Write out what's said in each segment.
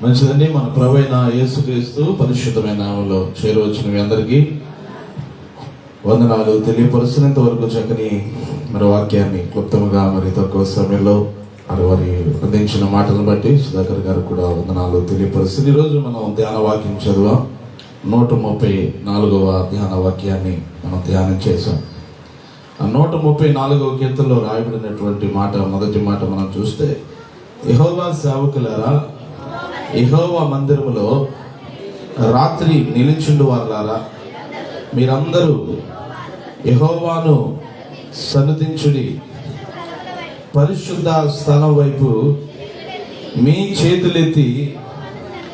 మంచిదండి. మన ప్రభువైన యేసుక్రీస్తు పరిశుద్ధమైన నామములో చేరవచ్చిన మీ అందరికీ వందనాలు తెలియపరుస్తున్నంత వరకు చక్కని మరి వాక్యాన్ని క్లుప్తముగా మరి తక్కువ సమయంలో వారి అందించిన మాటలను బట్టి సుధాకర్ గారు కూడా వందనాలు తెలియపరుస్తుంది. ఈరోజు మనం ధ్యాన వాక్యం చదువాం. 134వ ధ్యాన వాక్యాన్ని మనం ధ్యానం చేశాం. ఆ 134వ కీర్తనలో రాయబడినటువంటి మాట, మొదటి మాట మనం చూస్తే, యెహోవా సేవకులారా, యెహోవా మందిరములో రాత్రి నిలిచిండు వారులారా, మీరందరూ యెహోవాను సన్నుతించుడి, పరిశుద్ధ స్థలం వైపు మీ చేతులెత్తి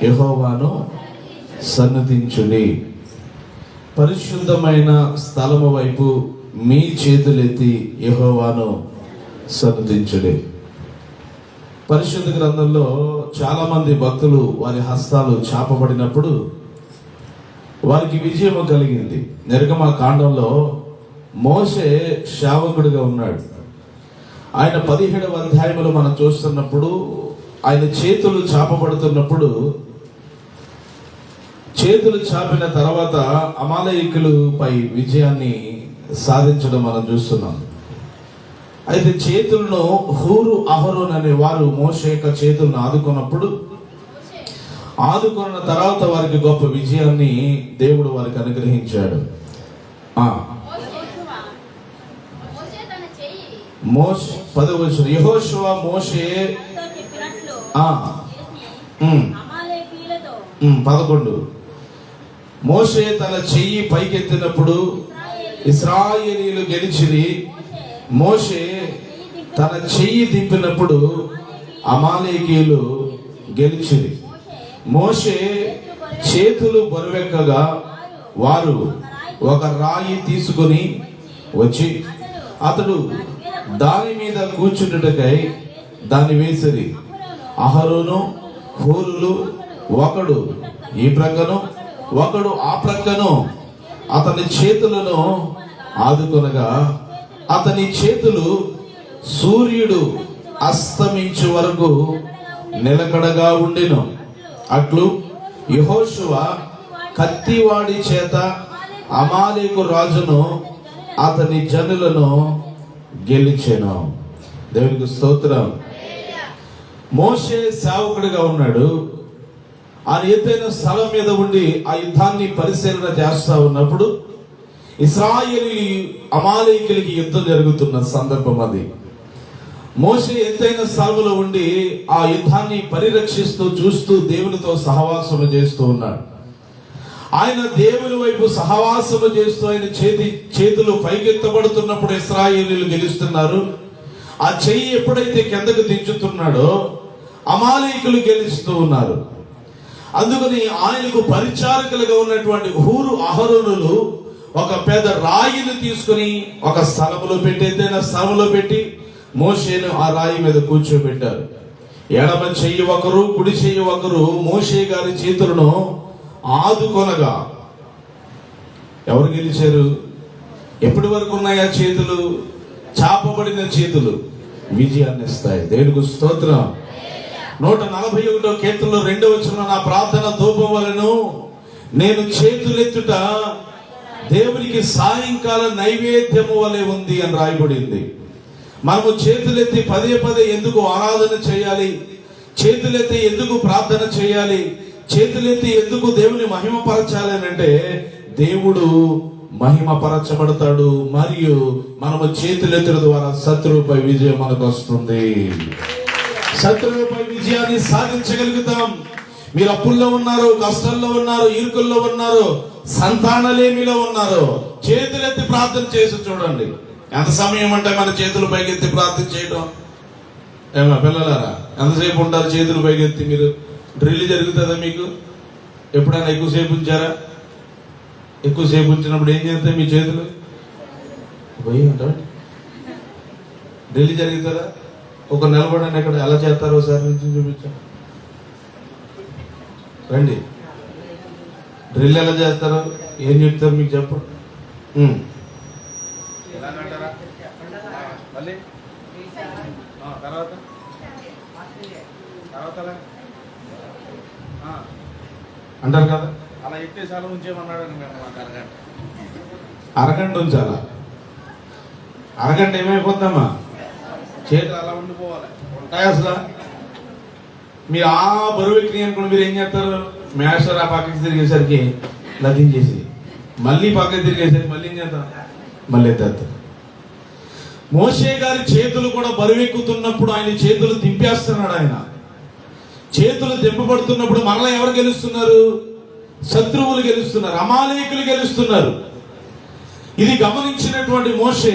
యెహోవాను సన్నుతించుడి. పరిశుద్ధమైన స్థలము వైపు మీ చేతులెత్తి యెహోవాను సన్నుతించుడి. పరిశుద్ధ గ్రంథంలో చాలా మంది భక్తులు వారి హస్తాలు చాపబడినప్పుడు వారికి విజయము కలిగింది. నిర్గమకాండంలో మోషే సేవకుడిగా ఉన్నాడు. ఆయన 17వ అధ్యాయంలో మనం చూస్తున్నప్పుడు ఆయన చేతులు చాపబడుతున్నప్పుడు, చేతులు చాపిన తర్వాత అమాలేకులపై విజయాన్ని సాధించడం మనం చూస్తున్నాం. అయితే చేతులను హూరు అహరోన్ అనే వారు మోషే యొక్క చేతులను ఆదుకున్న తర్వాత వారికి గొప్ప విజయాన్ని దేవుడు వారికి అనుగ్రహించాడు. మోషే 10వ యెహోషువ మోషే 11 మోషే తన చెయ్యి పైకెత్తినప్పుడు ఇశ్రాయేలీయులు గెలిచిరి. మోషే తన చెయ్యి దింపినప్పుడు అమాలేకీయులు గెలిచిరి. మోషే చేతులు బరువెక్కగా వారు ఒక రాయి తీసుకొని వచ్చి అతడు దాని మీద కూర్చుండుటకై దాన్ని వేసిరి. అహరోను హూరులు ఒకడు ఈ ప్రక్కను ఒకడు ఆ ప్రక్కను అతని చేతులను ఆదుకొనగా అతని చేతులు సూర్యుడు అస్తమించు వరకు నిలకడగా ఉండెను. అట్లు యెహోషువ కత్తివాడి చేత అమాలేకు రాజును అతని జనులను గెలిచెను. దేవునికి స్తోత్రం. మోషే సేవకుడిగా ఉన్నాడు. ఆ ఎత్తైన స్థలం మీద ఉండి ఆ యుద్ధాన్ని పరిశీలన చేస్తా ఉన్నప్పుడు ఇశ్రాయేలీ అమాలేకులకి యుద్ధం జరుగుతున్న సందర్భం అది. మోషే ఎత్తైన స్థలంలో ఉండి ఆ యుద్ధాన్ని పరిరక్షిస్తూ చూస్తూ దేవునితో సహవాసము చేస్తూ ఉన్నాడు. ఆయన దేవుని వైపు సహవాసము చేస్తూ ఆయన చేతులు పైకెత్తబడుతున్నప్పుడు ఇశ్రాయేలీయులు గెలుస్తున్నారు. ఆ చెయ్యి ఎప్పుడైతే కిందకు దించుతున్నాడో అమాలేకులు గెలుస్తూ ఉన్నారు. అందుకని ఆయనకు పరిచారకులుగా ఉన్నటువంటి హూరు అహరోనులు ఒక పెద్ద రాయిని తీసుకుని ఒక స్థలంలో పెట్టి, ఏదైన స్థలంలో పెట్టి మోషేను ఆ రాయి మీద కూర్చోబెట్టారు. ఎడమ చెయ్యి ఒకరు, కుడి చెయ్యి ఒకరు మోషే గారి చేతులను ఆదుకొనగా ఎవరు గెలిచారు? ఎప్పటి వరకు ఉన్నాయా చేతులు? చాపబడిన చేతులు విజయాన్ని ఇస్తాయి. దేవునికి స్తోత్రం. 141వ కీర్తనలో 2వ వచనం, నా ప్రార్థన ధూపం వలెను, నేను చేతులెత్తుట దేవునికి సాయంకాల నైవేద్యము వలె ఉంది అని రాయబడింది. మనము చేతులెత్తి పదే పదే ఎందుకు ఆరాధన చేయాలి? చేతులెత్తి ఎందుకు ప్రార్థన చేయాలి? చేతులెత్తి ఎందుకు దేవుని మహిమపరచాలి అంటే, దేవుడు మహిమపరచబడతాడు. మరియు మనము చేతులెత్తుల ద్వారా శత్రువుపై విజయం మనకు వస్తుంది. శత్రువుపై విజయాన్ని సాధించగలుగుతాం. మీరు అప్పుల్లో ఉన్నారు, కష్టాల్లో ఉన్నారు, ఇరుకుల్లో ఉన్నారు, సంతానలేమిలో ఉన్నారు, చేతులెత్తి ప్రార్థన చేసి చూడండి. ఎంత సమయం అంటే మన చేతులు పైకెత్తి ప్రార్థన చేయడం? ఏమా పిల్లలారా, ఎంతసేపు ఉంటారు చేతులు పైకెత్తి? మీరు డ్రిల్ జరుగుతుందా మీకు? ఎప్పుడైనా ఎక్కువసేపు ఉంచారా? ఎక్కువసేపు ఉంచినప్పుడు ఏం చేస్తాయి మీ చేతులు? పోయి ఉంటాడు. డ్రిల్ జరుగుతుందా? ఒక నిలబడండి. ఎక్కడ ఎలా చేస్తారో ఒకసారి నుంచి చూపించాం రండి. డ్రిల్ ఎలా చేస్తారో ఏం చెప్తారు మీకు చెప్పండి. అంటారు కదా, అలా ఎట్టేసి అలా ఉంచేమన్నాడు మాకు అరగంట. అరగంట ఉంచాలా? అరగంట ఏమైపోతుందమ్మా? చేతులు అలా ఉండిపోవాలి. ఉంటాయి అసలు. మీరు ఆ బరువు ఎక్కి అనుకోండి, మీరు ఏం చేస్తారు? మేషర్ ఆ పక్కకి తిరిగేసరికి లగ్గించేసి మళ్ళీ పక్కకి తిరిగేసరికి మళ్ళీ ఏం చేస్తారు? మళ్ళీ ఎత్తేస్తారు. మోషే గారి చేతులు కూడా బరువెక్కుతున్నప్పుడు ఆయన చేతులు దింపేస్తున్నాడు. ఆయన చేతులు దింపబడుతున్నప్పుడు మరలా ఎవరు గెలుస్తున్నారు? శత్రువులు గెలుస్తున్నారు, అమాలేకులు గెలుస్తున్నారు. ఇది గమనించినటువంటి మోషే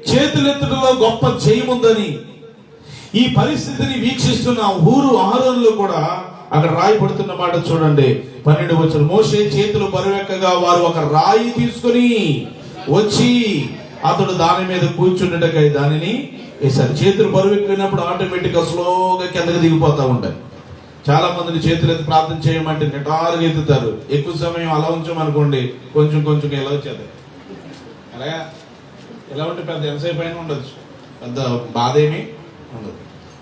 చేతులెత్తడంలో గొప్ప జయముందని ఈ పరిస్థితిని వీక్షిస్తున్న ఊరు ఆహారంలో కూడా అక్కడ రాయబడుతున్న మాట చూడండి. 12 వచనం, మోషే చేతులు బరువెక్కగా వారు ఒక రాయి తీసుకుని వచ్చి అతడు దాని మీద కూర్చుండటకై దానిని వేశారు. చేతులు బరువెక్కినప్పుడు ఆటోమేటిక్ గా స్లోగా కిందకి దిగిపోతా ఉంటాయి. చాలా మందిని చేతులు ఎత్తి ప్రార్థన చేయమంటే నిటారుగా ఎత్తుతారు. ఎక్కువ సమయం అలా ఉంచామనుకోండి కొంచెం కొంచెం ఎలా వచ్చేది. అలాగా ఎలా ఉంటే పెద్ద ఎంతసేపు అయినా ఉండొచ్చు, పెద్ద బాధ ఏమీ ఉండదు.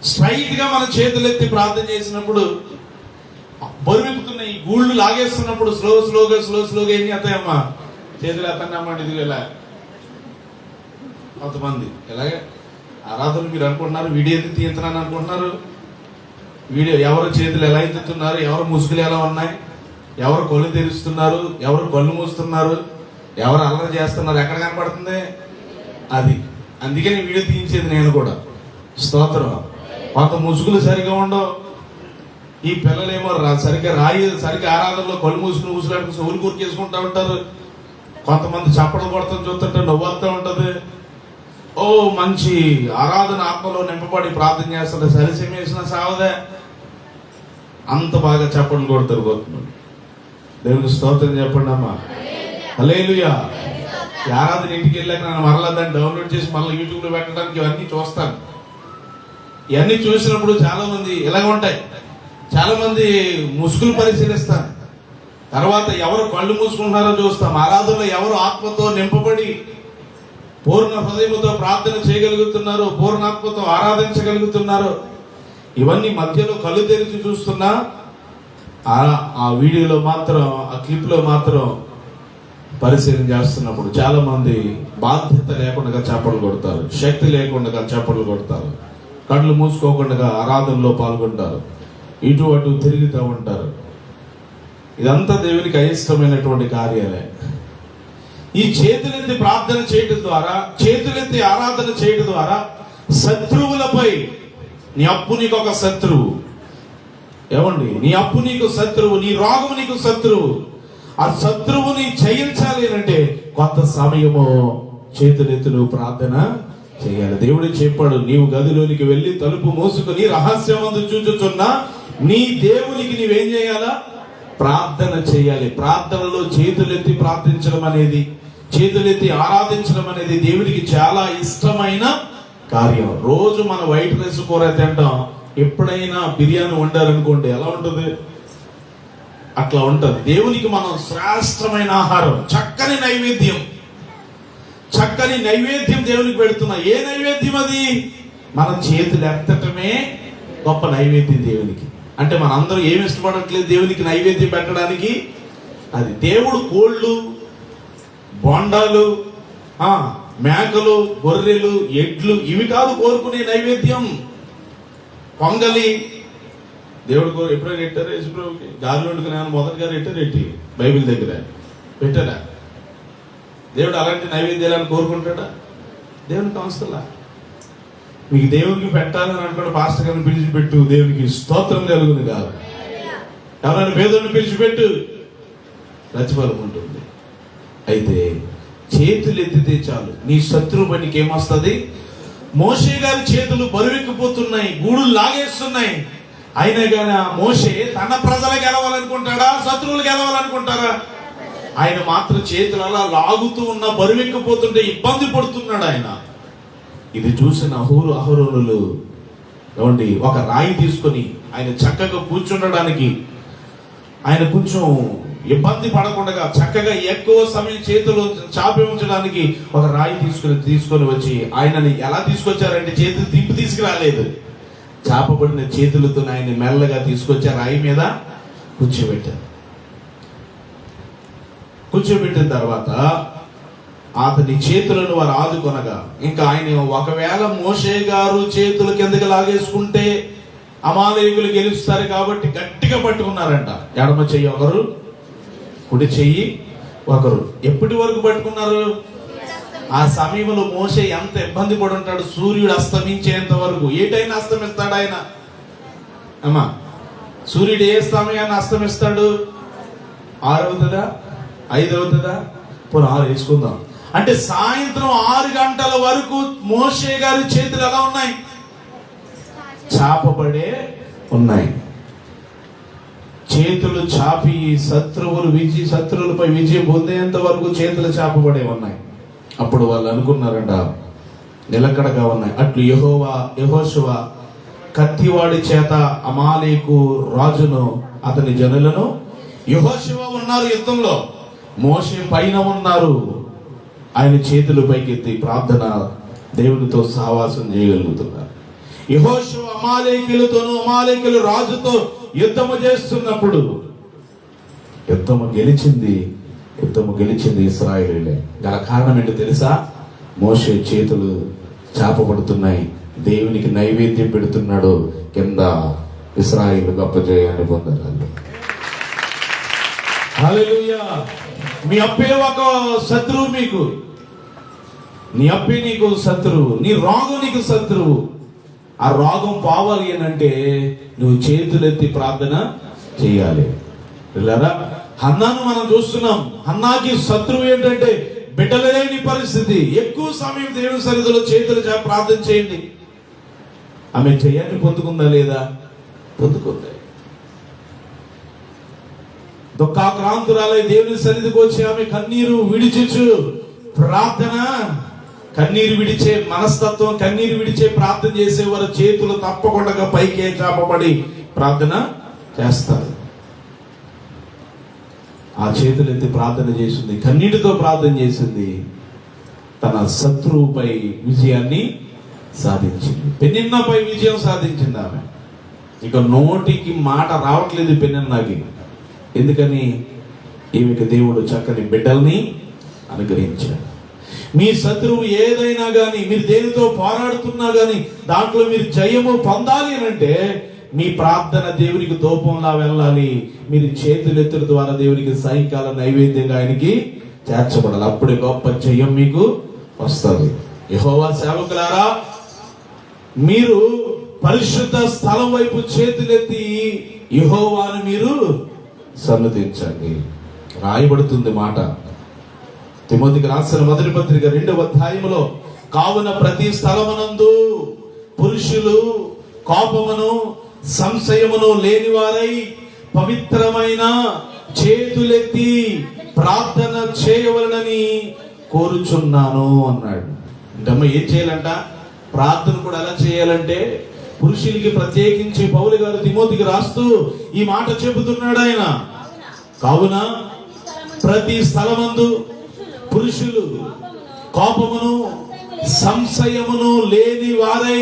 స్ట్రైట్ గా మన చేతులు ఎత్తి ప్రార్థన చేసినప్పుడు బరువెక్కుతున్న ఈ గూళ్ళు లాగేస్తున్నప్పుడు స్లోగా ఏం చేస్తాయమ్మా? చేతులు ఎత్తన్నామంటే ఇది ఎలా కొంతమంది ఎలాగే ఆరాధనలు మీరు అనుకుంటున్నారు, వీడియో ఎత్తి తీస్తున్నాను అనుకుంటున్నారు. వీడియో ఎవరు చేతులు ఎలా ఎత్తుతున్నారు, ఎవరు ముసుగులు ఎలా ఉన్నాయి, ఎవరు కళ్ళు తెరుస్తున్నారు, ఎవరు కళ్ళు మూస్తున్నారు, ఎవరు అల్లరి చేస్తున్నారు, ఎక్కడ కనపడుతుంది అది. అందుకే నేను వీడియో తీయించేది నేను కూడా. స్తోత్రం. కొంత ముసుగులు సరిగా ఉండవు. ఈ పిల్లలేమో సరిగ్గా ఆరాధనలో కళ్ళు మూసుకుని ఊసులాడుకుని సోలు కూరికేసుకుంటా ఉంటారు. కొంతమంది చప్పట్లు కొడతాం చూస్తుంటే నవ్వుతూ ఉంటది. ఓ మంచి ఆరాధన ఆత్మలో నింపబడి ప్రార్థన చేస్తుంటే సరిసేమ వేసిన సావదే అంత బాగా చప్పట్లు కొడతారు. కొడుతున్నాడు దేవునికి స్తోత్రం చెప్పండి అమ్మా. హల్లెలూయా. ఈ ఆరాధన ఇంటికి వెళ్ళాక నన్ను మరలా దాన్ని డౌన్లోడ్ చేసి మళ్ళీ యూట్యూబ్ లో పెట్టడానికి ఇవన్నీ చూస్తాను. ఇవన్నీ చూసినప్పుడు చాలా మంది ఇలాగ ఉంటాయి. చాలా మంది ముసుగులు పరిశీలిస్తాను. తర్వాత ఎవరు కళ్ళు మూసుకుంటున్నారో చూస్తాం. ఆరాధనలో ఎవరు ఆత్మతో నింపబడి పూర్ణ హృదయముతో ప్రార్థన చేయగలుగుతున్నారు, పూర్ణాత్మతో ఆరాధించగలుగుతున్నారు, ఇవన్నీ మధ్యలో కళ్ళు తెరిచి చూస్తున్నా ఆ వీడియోలో మాత్రం, ఆ క్లిప్ లో మాత్రం పరిశీలన చేస్తున్నప్పుడు చాలా మంది బాధ్యత లేకుండా చప్పట్లు కొడతారు, శక్తి లేకుండా చప్పట్లు కొడతారు, కళ్ళు మూసుకోకుండా ఆరాధనలో పాల్గొంటారు, ఇటు అటు తిరుగుతూ ఉంటారు. ఇదంతా దేవునికి అయిష్టమైనటువంటి కార్యాలే. ఈ చేతులెత్తి ప్రార్థన చేయడం ద్వారా, చేతులెత్తి ఆరాధన చేయడం ద్వారా శత్రువులపై, నీ అప్పు నీకు ఒక శత్రువు, ఏమండి, నీ అప్పు నీకు శత్రువు, నీ రోగము నీకు శత్రువు. ఆ శత్రువుని జయించాలి అంటే కొంత సమయము చేతులెత్తి నువ్వు ప్రార్థన చేయాలి. దేవుడు చెప్పాడు, నీవు గదిలోనికి వెళ్ళి తలుపు మూసుకుని రహస్యమందు చూచుచున్న నీ దేవునికి నీవేం చేయాలా? ప్రార్థన చేయాలి. ప్రార్థనలో చేతులెత్తి ప్రార్థించడం అనేది, చేతులెత్తి ఆరాధించడం అనేది దేవుడికి చాలా ఇష్టమైన కార్యం. రోజు మన వైట్ రైస్ కూర తింటాం, ఎప్పుడైనా బిర్యానీ వండారనుకోండి ఎలా ఉంటుంది? అట్లా ఉంటుంది. దేవునికి మనం శ్రేష్టమైన ఆహారం, చక్కని నైవేద్యం, చక్కని నైవేద్యం దేవునికి పెడుతున్నా. ఏ నైవేద్యం అది? మన చేతులు ఎత్తటమే గొప్ప నైవేద్యం దేవునికి. అంటే మనందరూ ఏమి ఇష్టపడట్లేదు దేవునికి నైవేద్యం పెట్టడానికి. అది దేవుడు కోళ్ళు, బొండాలు, మేకలు, గొర్రెలు, ఎడ్లు ఇవి కాదు కోరుకునే నైవేద్యం. పొంగలి దేవుడు ఎప్పుడైనా పెట్టారా? యేసుప్రభుకి గాలి వండుకుని మొదటిగా ఎట్టి బైబిల్ దగ్గర పెట్టారా? దేవుడు అలాంటి నైవేద్యాలను కోరుకుంటాడా? దేవునికి అవసరంలా. మీకు దేవునికి పెట్టాలని అనుకుంటే పాస్టర్ గారిని పిలిచిపెట్టు, దేవునికి స్తోత్రం కలుగుతుంది కాదు. ఎవరైనా పేదోడిని పిలిచిపెట్టు, ప్రతిఫలం ఉంటుంది. అయితే చేతులు ఎత్తితే చాలు, నీ శత్రువు పనికి ఏమొస్తుంది? మోషే గారి చేతులు బరువెక్కిపోతున్నాయి, గూడులు లాగేస్తున్నాయి. అయినా కానీ ఆ మోషే తన ప్రజలు గెలవాలనుకుంటాడా, శత్రువులు గెలవాలనుకుంటారా? ఆయన మాత్రం చేతులు అలా లాగుతూ ఉన్న, బరువెక్కిపోతుంటే ఇబ్బంది పడుతున్నాడు ఆయన. ఇది చూసిన అహరోనులు ఏమండి ఒక రాయి తీసుకొని ఆయన చక్కగా కూర్చుండడానికి, ఆయన కొంచెం ఇబ్బంది పడకుండా చక్కగా ఎక్కువ సమయం చేతులు చాపి ఉంచడానికి ఒక రాయి తీసుకొని వచ్చి ఆయనని ఎలా తీసుకొచ్చారంటే చేతులు దింపి తీసుకురాలేదు, చాపబడిన చేతులతో ఆయన మెల్లగా తీసుకొచ్చి రాయి మీద కూర్చోబెట్టిన తర్వాత అతని చేతులను వారు ఆదుకొనగా, ఇంకా ఆయన ఒకవేళ మోషే గారు చేతులు కిందకి లాగేసుకుంటే అమాలేకులు గెలుస్తారు కాబట్టి గట్టిగా పట్టుకున్నారంట. ఎడమ చెయ్యి ఒకరు, కుడి చెయ్యి ఒకరు. ఎప్పటి వరకు పట్టుకున్నారు? ఆ సమయంలో మోషే ఎంత ఇబ్బంది పడి ఉంటాడు. సూర్యుడు అస్తమించేంత వరకు. ఏ టైం అస్తమిస్తాడు ఆయన? అమ్మా, సూర్యుడు ఏ సమయాన్ని అస్తమిస్తాడు? 6 అవుతుందా, 5 అవుతుందా? పోనీ 6 వేసుకుందాం. అంటే సాయంత్రం 6 గంటల వరకు మోషే గారి చేతులు ఎలా ఉన్నాయి? చాపబడే ఉన్నాయి. చేతులు చాపి శత్రువులపై విజయం పొందేంత వరకు చేతులు చాపబడే ఉన్నాయి. అప్పుడు వాళ్ళు అనుకున్నారంట, నిలకడగా ఉన్నాయి. అట్లు యెహోషువ కత్తివాడి చేత అమాలేకు రాజును అతని జనులను, యెహోషువ ఉన్నారు యుద్ధంలో, మోషే పైన ఉన్నారు. ఆయన చేతులు పైకెత్తి ప్రార్థన దేవునితో సహవాసం చేయగలుగుతున్నారు. యెహోషువ అమాలేకులు రాజుతో యుద్ధము చేస్తున్నప్పుడు యుద్ధము గెలిచింది ఇశ్రాయేలీలే. గల కారణం ఏంటో తెలుసా? మోషే చేతులు చాపబడుతున్నాయి, దేవునికి నైవేద్యం పెడుతున్నాడు. కింద ఇశ్రాయేలు గొప్ప జయాన్ని పొందారు. హల్లెలూయా. మీ అప్పే ఒక శత్రువు మీకు, నీ అప్పే నీకు శత్రువు, నీ రోగం నీకు శత్రువు. ఆ రోగం పోవాలి అంటే నువ్వు చేతులెత్తి ప్రార్థన చేయాలి. పిల్లరా, హన్నాను మనం చూస్తున్నాం. హన్నాకి శత్రువు ఏంటంటే బిడ్డలు లేని పరిస్థితి. ఎక్కువ సమయం దేవుని సన్నిధిలో చేతులు ప్రార్థన చేయండి. ఆమె జయాన్ని పొందుకుందా లేదా? పొందుకుంది. దుఃఖాక్రాంతురాలై దేవుని సన్నిధికి వచ్చి ఆమె కన్నీరు విడిచిచు ప్రార్థన, కన్నీరు విడిచే మనస్తత్వం, కన్నీరు విడిచే ప్రార్థన చేసేవారు చేతులు తప్పకుండా పైకే చాపబడి ప్రార్థన చేస్తారు. ఆ చేతులు ఎత్తి ప్రార్థన చేసింది, కన్నీటితో ప్రార్థన చేసింది. తన శత్రువుపై విజయాన్ని సాధించింది. పెనిన్నాపై విజయం సాధించింది ఆమె. ఇక నోటికి మాట రావట్లేదు పెనిన్నాకి. ఎందుకని? ఈమెకి దేవుడు చక్కని బిడ్డల్ని అనుగ్రహించాడు. మీ శత్రువు ఏదైనా కానీ, మీరు దేనితో పోరాడుతున్నా కానీ దాంట్లో మీరు జయము పొందాలి అంటే మీ ప్రార్థన దేవునికి ధూపంలా వెళ్ళాలి. మీరు చేతులెత్తుల ద్వారా దేవునికి సాయంకాల నైవేద్యంగా ఆయనకి చేర్చబడాలి. అప్పుడే గొప్ప జయం మీకు వస్తుంది. యెహోవా సేవకులారా, మీరు పరిశుద్ధ స్థలం వైపు చేతులెత్తి యెహోవాను మీరు సన్నతించండి. రాయబడుతుంది మాట తిమోతికి రాసిన మొదటి పత్రిక 2వ అధ్యాయములో, కావున ప్రతి స్థలమునందు పురుషులు కోపమును సంశయమును లేనివారై పవిత్రమైన చేతులెత్తి ప్రార్థన చేయవలనని కోరుచున్నాను అన్నాడు. అంటే అమ్మ ఏం చేయాలంట? ప్రార్థన కూడా ఎలా చేయాలంటే, పురుషులకి ప్రత్యేకించి పౌలు గారు తిమోతికి రాస్తూ ఈ మాట చెబుతున్నాడు ఆయన. కావున ప్రతి స్థలమందు పురుషులు కోపమును సంశయమును లేని వారై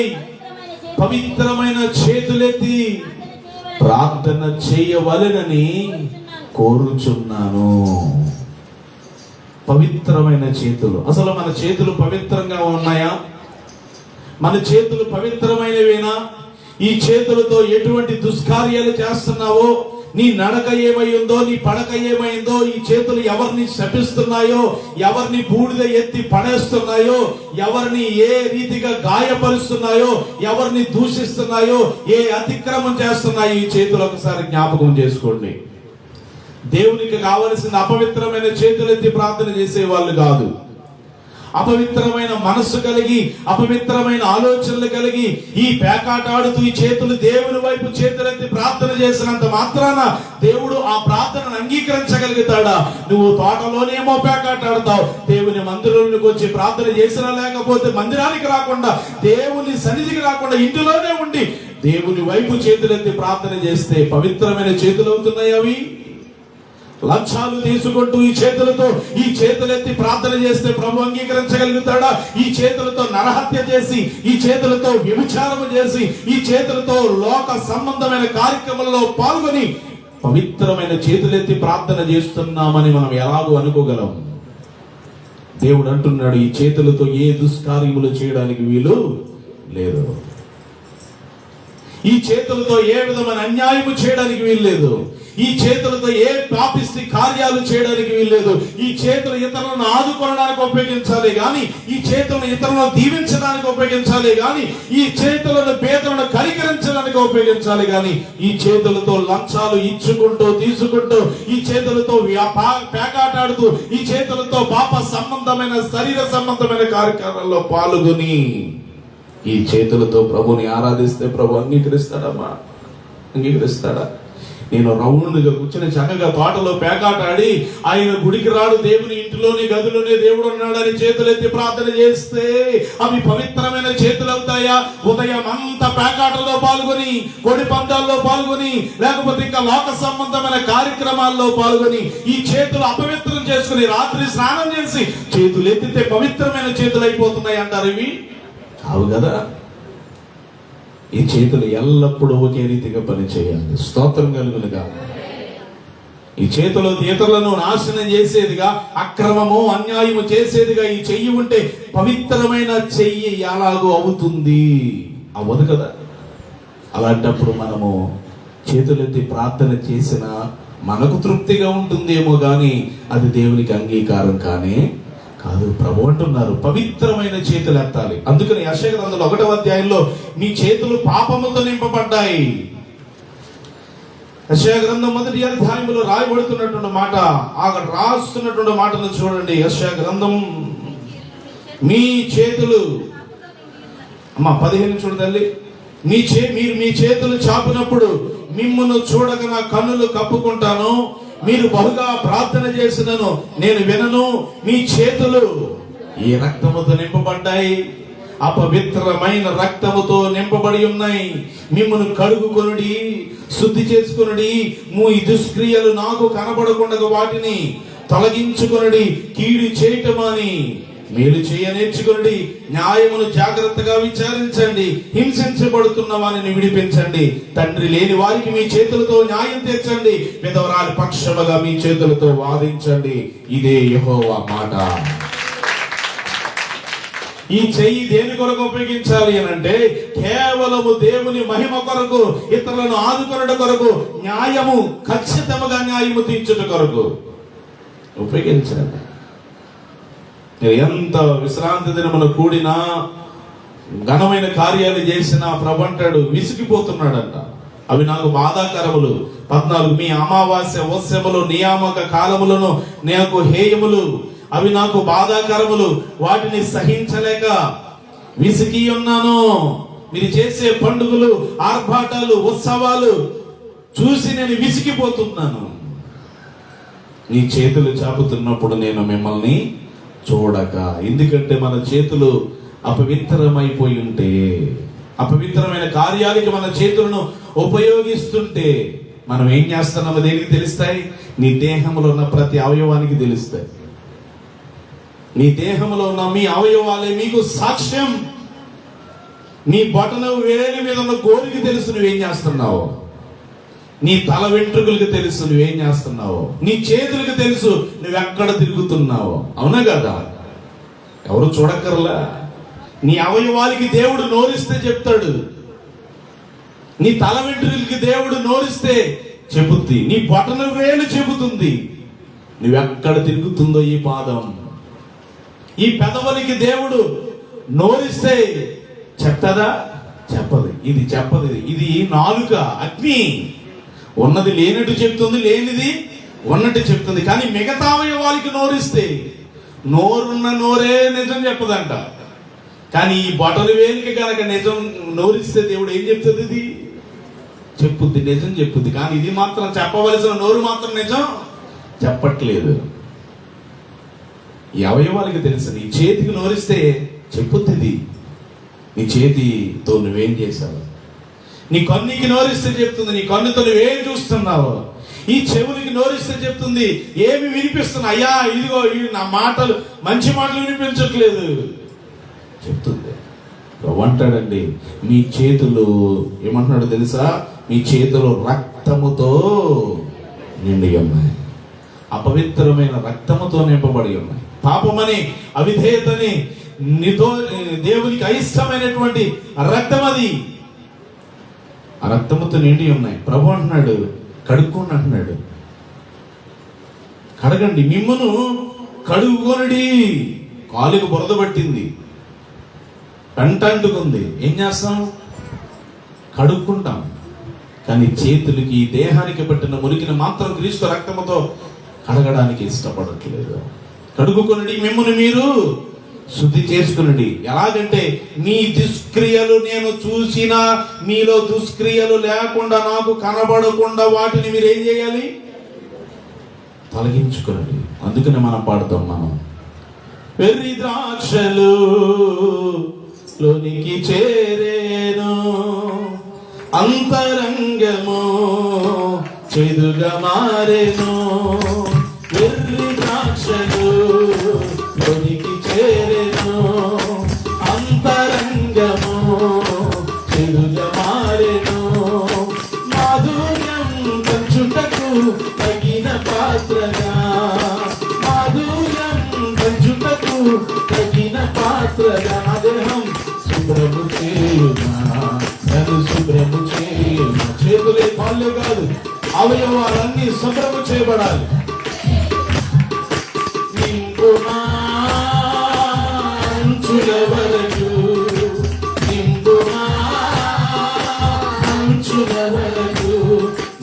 పవిత్రమైన చేతులెత్తి ప్రార్థన చేయవలెనని కోరుచున్నాను. పవిత్రమైన చేతులు. అసలు మన చేతులు పవిత్రంగా ఉన్నాయా? మన చేతులు పవిత్రమైనవేనా? ఈ చేతులతో ఎటువంటి దుష్కార్యాలు చేస్తున్నావో, నీ నడక ఏమైందో, నీ పడక ఏమైందో, ఈ చేతులు ఎవరిని శపిస్తున్నాయో, ఎవరిని బూడిద ఎత్తి పడేస్తున్నాయో, ఎవరిని ఏ రీతిగా గాయపరుస్తున్నాయో, ఎవరిని దూషిస్తున్నాయో, ఏ అతిక్రమం చేస్తున్నాయో ఈ చేతులు ఒకసారి జ్ఞాపకం చేసుకోండి. దేవునికి కావలసిన అపవిత్రమైన చేతులెత్తి ప్రార్థన చేసే వాళ్ళు కాదు. అపవిత్రమైన మనస్సు కలిగి, అపవిత్రమైన ఆలోచనలు కలిగి, ఈ పేకాటాడుతూ ఈ చేతులు దేవుని వైపు చేతులెత్తి ప్రార్థన చేసినంత మాత్రాన దేవుడు ఆ ప్రార్థనను అంగీకరించగలుగుతాడా? నువ్వు తోటలోనేమో పేకాటాడుతావు, దేవుని మందిరంలోకి వచ్చి ప్రార్థన చేసినా, లేకపోతే మందిరానికి రాకుండా, దేవుని సన్నిధికి రాకుండా ఇంటిలోనే ఉండి దేవుని వైపు చేతులెత్తి ప్రార్థన చేస్తే పవిత్రమైన చేతులు అవుతున్నాయి అవి. లంచాలు తీసుకుంటూ ఈ చేతులెత్తి ప్రార్థన చేస్తే ప్రభు అంగీకరించగలుగుతాడా? ఈ చేతులతో నరహత్య చేసి, ఈ చేతులతో వ్యభిచారము చేసి, ఈ చేతులతో లోక సంబంధమైన కార్యక్రమంలో పాల్గొని పవిత్రమైన చేతులెత్తి ప్రార్థన చేస్తున్నామని మనం ఎలాగో అనుకోగలం? దేవుడు అంటున్నాడు, ఈ చేతులతో ఏ దుష్కార్యములు చేయడానికి వీలు లేదు. ఈ చేతులతో ఏ విధమైన అన్యాయము చేయడానికి వీల్లేదు. ఈ చేతులతో ఏ పాపిష్టి కార్యాలు చేయడానికి వీల్లేదు. ఈ చేతులు ఇతరులను ఆదుకోవడానికి ఉపయోగించాలి గాని, ఈ చేతులను ఇతరులను దీవించడానికి ఉపయోగించాలి గాని, ఈ చేతులను పేదలను కనికరించడానికి ఉపయోగించాలి గాని, ఈ చేతులతో లంచాలు ఇచ్చుకుంటూ తీసుకుంటూ, ఈ చేతులతో పేకాటాడుతూ, ఈ చేతులతో పాప సంబంధమైన శరీర సంబంధమైన కార్యక్రమాల్లో పాల్గొని ఈ చేతులతో ప్రభుని ఆరాధిస్తే ప్రభు అంగీకరిస్తాడమ్మా? అంగీకరిస్తాడా? నేను రౌండ్గా కూర్చొని చక్కగా తోటలో పేకాటాడి ఆయన గుడికి రాడు, దేవుని ఇంటిలోని గదిలోనే దేవుడు ఉన్నాడని చేతులెత్తి ప్రార్థన చేస్తే అవి పవిత్రమైన చేతులు అవుతాయా? ఉదయం అంతా పేకాటలో పాల్గొని, కోడి పందాల్లో పాల్గొని, లేకపోతే ఇంకా లోక సంబంధమైన కార్యక్రమాల్లో పాల్గొని ఈ చేతులు అపవిత్రం చేసుకుని రాత్రి స్నానం చేసి చేతులు ఎత్తితే పవిత్రమైన చేతులు అయిపోతున్నాయి అంటారు. ఇవి కావు కదా. ఈ చేతులు ఎల్లప్పుడూ ఒకే రీతిగా పనిచేయాలి. స్తోత్రం కలుగునుగా. ఈ చేతులు ఇతరులను నాశనం చేసేదిగా, అక్రమము అన్యాయము చేసేదిగా ఈ చెయ్యి ఉంటే పవిత్రమైన చెయ్యి ఎలాగో అవుతుంది? అవ్వదు కదా. అలాంటప్పుడు మనము చేతులెత్తి ప్రార్థన చేసినా మనకు తృప్తిగా ఉంటుందేమో కానీ అది దేవునికి అంగీకారం కానే కాదు. ప్రభు అంటున్నారు, పవిత్రమైన చేతులు ఎత్తాలి. అందుకని యెషయా గ్రంథంలో 1వ అధ్యాయంలో మీ చేతులు పాపముతో నింపబడ్డాయి. యెషయా గ్రంథం 1వ అధ్యాయంలో రాయబడుతున్నటువంటి మాట, రాస్తున్నటువంటి మాటను చూడండి. యెషయా గ్రంథం, మీ చేతులు, అమ్మా 15 చూడండి. మీరు మీ చేతులు చాపినప్పుడు మిమ్మును చూడక నా కన్నులు కప్పుకుంటాను. మీరు బహుగా ప్రార్థన చేసినను నేను వినను. మీ చేతులు ఈ రక్తముతో నింపబడ్డాయి, అపవిత్రమైన రక్తముతో నింపబడి ఉన్నాయి. మిమ్మల్ని కడుగుకొనుడి, శుద్ధి చేసుకొనుడి. ఈ దుష్క్రియలు నాకు కనబడకుండా వాటిని తొలగించుకొనుడి. కీడు చేయటమని మేలు చేయ నేర్చుకొనుడి. న్యాయమును జాగ్రత్తగా విచారించండి. హింసించబడుతున్న వారిని విడిపించండి. తండ్రి లేని వారికి మీ చేతులతో న్యాయం తీర్చండి. విధవరాలి పక్షముగా మీ చేతులతో వాదించండి. ఇదే యెహోవా మాట. ఈ చెయ్యి దేని కొరకు ఉపయోగించాలి అనంటే కేవలము దేవుని మహిమ కొరకు, ఇతరులను ఆదుకొనుట కొరకు, న్యాయము ఖచ్చితంగా న్యాయము తీర్చుట కొరకు ఉపయోగించాలి. ఎంత విశ్రాంతి దినమున కూడినా, ఘనమైన కార్యాలు చేసినా ప్రభు అంటాడు విసిగిపోతున్నాడంట. అవి నాకు బాధాకరములు. 14 మీ అమావాస్య ఉత్సవములు నియామక కాలములను నాకు హేయములు. అవి నాకు బాధాకరములు. వాటిని సహించలేక విసిగి ఉన్నాను. మీరు చేసే పండుగలు, ఆర్భాటాలు, ఉత్సవాలు చూసి నేను విసిగిపోతున్నాను. నీ చేతులు చాపుతున్నప్పుడు నేను మిమ్మల్ని చూడక. ఎందుకంటే మన చేతులు అపవిత్రమైపోయి ఉంటే, అపవిత్రమైన కార్యాలకి మన చేతులను ఉపయోగిస్తుంటే మనం ఏం చేస్తున్నామో దేనికి తెలుస్తాయి? నీ దేహంలో ఉన్న ప్రతి అవయవానికి తెలుస్తాయి. నీ దేహంలో ఉన్న మీ అవయవాలే మీకు సాక్ష్యం. నీ బొటన వేలి మీద ఉన్న గోరికి తెలుసు నువ్వేం చేస్తున్నావు. నీ తల వెంట్రుకలకు తెలుసు నువ్వేం చేస్తున్నావు. నీ చేతులకు తెలుసు నువ్వెక్కడ తిరుగుతున్నావు. అవునా కదా? ఎవరు చూడక్కర్లా. నీ అవయవానికి దేవుడు నోరిస్తే చెప్తాడు. నీ తల వెంట్రుకలకి దేవుడు నోరిస్తే చెబుద్ది. నీ బొటన వేలు చెబుతుంది నువ్వెక్కడ తిరుగుతుందో ఈ పాదం. ఈ పెదవులకి దేవుడు నోరిస్తే చెప్తాదా? చెప్పదు. ఇది చెప్పదు. ఇది నాలుక అగ్ని. ఉన్నది లేనట్టు చెప్తుంది, లేనిది ఉన్నట్టు చెప్తుంది. కానీ మిగతా అవయవానికి నోరిస్తే నోరున్న నోరే నిజం చెప్పదంట. కానీ ఈ బొటన వేలికి కనుక నిజం నోరిస్తే దేవుడు ఏం చెప్తుంది? ఇది చెప్పుద్ది, నిజం చెప్పుద్ది. కానీ ఇది మాత్రం చెప్పవలసిన నోరు మాత్రం నిజం చెప్పట్లేదు. ఈ అవయవానికి తెలుసు. నీ చేతికి నోరిస్తే చెప్పుద్ది. నీ చేతితో నువ్వేం చేశావు. నీ కన్నుకి నోరిస్తే చెప్తుంది నీ కన్నుతో నువ్వేం చూస్తున్నావు. ఈ చెవులకి నోరిస్తే చెప్తుంది ఏమి వినిపిస్తున్నా. అయ్యా ఇదిగో నా మాటలు, మంచి మాటలు వినిపించట్లేదు చెప్తుంది. అంటాడండి మీ చేతులు ఏమంటున్నాడు తెలుసా? మీ చేతులు రక్తముతో నిండి ఉన్నాయి. అపవిత్రమైన రక్తముతో నింపబడి ఉన్నాయి. పాపమని, అవిధేయతని, దేవునికి అయిష్టమైనటువంటి రక్తం అది. ఆ రక్తముతో నిండి ఉన్నాయి. ప్రభు అంటున్నాడు, కడుక్కోండి అంటున్నాడు. కడగండి, మిమ్మును కడుగుకొనడి. కాలుకి బురద పట్టింది, పెంట అంటుకుంది, ఏం చేస్తాం? కడుక్కుంటాం. కానీ చేతులకి, దేహానికి పట్టిన మురికిని మాత్రం క్రీస్తు రక్తముతో కడగడానికి ఇష్టపడట్లేదు. కడుగుకొనడి, మిమ్మును మీరు శుద్ధి చేసుకునండి. ఎలాగంటే మీ దుష్క్రియలు నేను చూసినా మీలో దుష్క్రియలు లేకుండా, నాకు కనబడకుండా వాటిని మీరు ఏం చేయాలి? తొలగించుకోండి. అందుకనే మనం పాడుతాం, మనం వెర్రి ద్రాక్షలు లోనికి చేరేను, అంతరంగము చేదుగా మారేను. వెర్రి ద్రాక్షలు లోనికి చేరేను, అంతరంగము చేదుగా మారేను. మాధుర్యం పంచుటకు తగిన పాత్రగా, మాధుర్యం పంచుటకు తగిన పాత్రగా, దేహం శుభ్రము చేయునా, నన్ను శుభ్రము చేయునా. చేతులే కాళ్ళు కాదు, అవయవాలన్నీ శుభ్రము చేయబడాలి. నింపుమా అంచుల వరకు, నింపుమా అంచుల వరకు,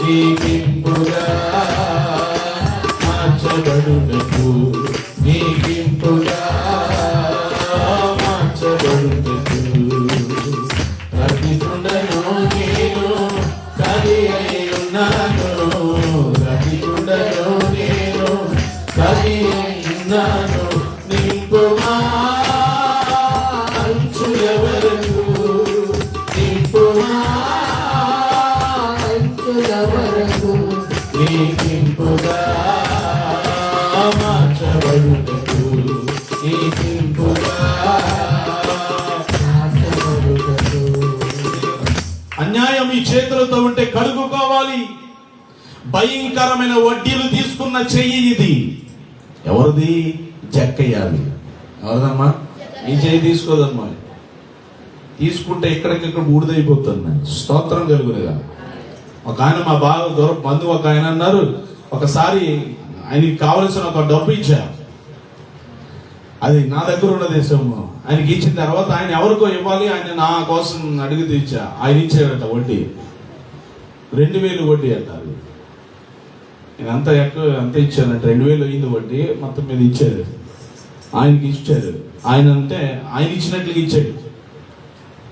నీకింపుగా మార్చబడుటకు, నీకింపుగా మార్చబడుటకు. రతికుండను నేను కలి అయి ఉన్నాను, రతికుండను నేను కలి అయి ఉన్నాను. నింపుమా అంచుల వరకు, నింపుమా అంచుల వరకు, నీకింపుగా మార్చబడుటకు, నీకింపుగా మార్చబడుటకు. అన్యాయం ఈ చేతులతో ఉంటే కడుగుకోవాలి. భయంకరమైన వడ్డీలు తీసుకున్న చెయ్యి ఇది. ఎవరిది? చెక్కయ్యాలి. ఎవరిదమ్మా? ఈ చెయ్యి తీసుకోదమ్మా. తీసుకుంటే ఎక్కడికెక్కడ బూడిదైపోతుంది. స్తోత్రం కలుగునుగా. ఒక ఆయన, మా బాగా దూరం బంధువు ఒక ఆయన అన్నారు, ఒకసారి ఆయనకి కావలసిన ఒక డబ్బు ఇచ్చా, అది నా దగ్గర ఉన్న దేశము. ఆయనకి ఇచ్చిన తర్వాత ఆయన ఎవరికో ఇవ్వాలి, ఆయన నా కోసం అడిగితే ఇచ్చా. ఆయన ఇచ్చాడట వడ్డీ 2000 వడ్డీ అంటారు. నేను అంత ఇచ్చానంటే 2000 అయింది వడ్డీ, మొత్తం మీద ఇచ్చాడు. ఆయనకి ఇచ్చాడు. ఆయన అంటే ఆయన ఇచ్చినట్లుగా ఇచ్చాడు.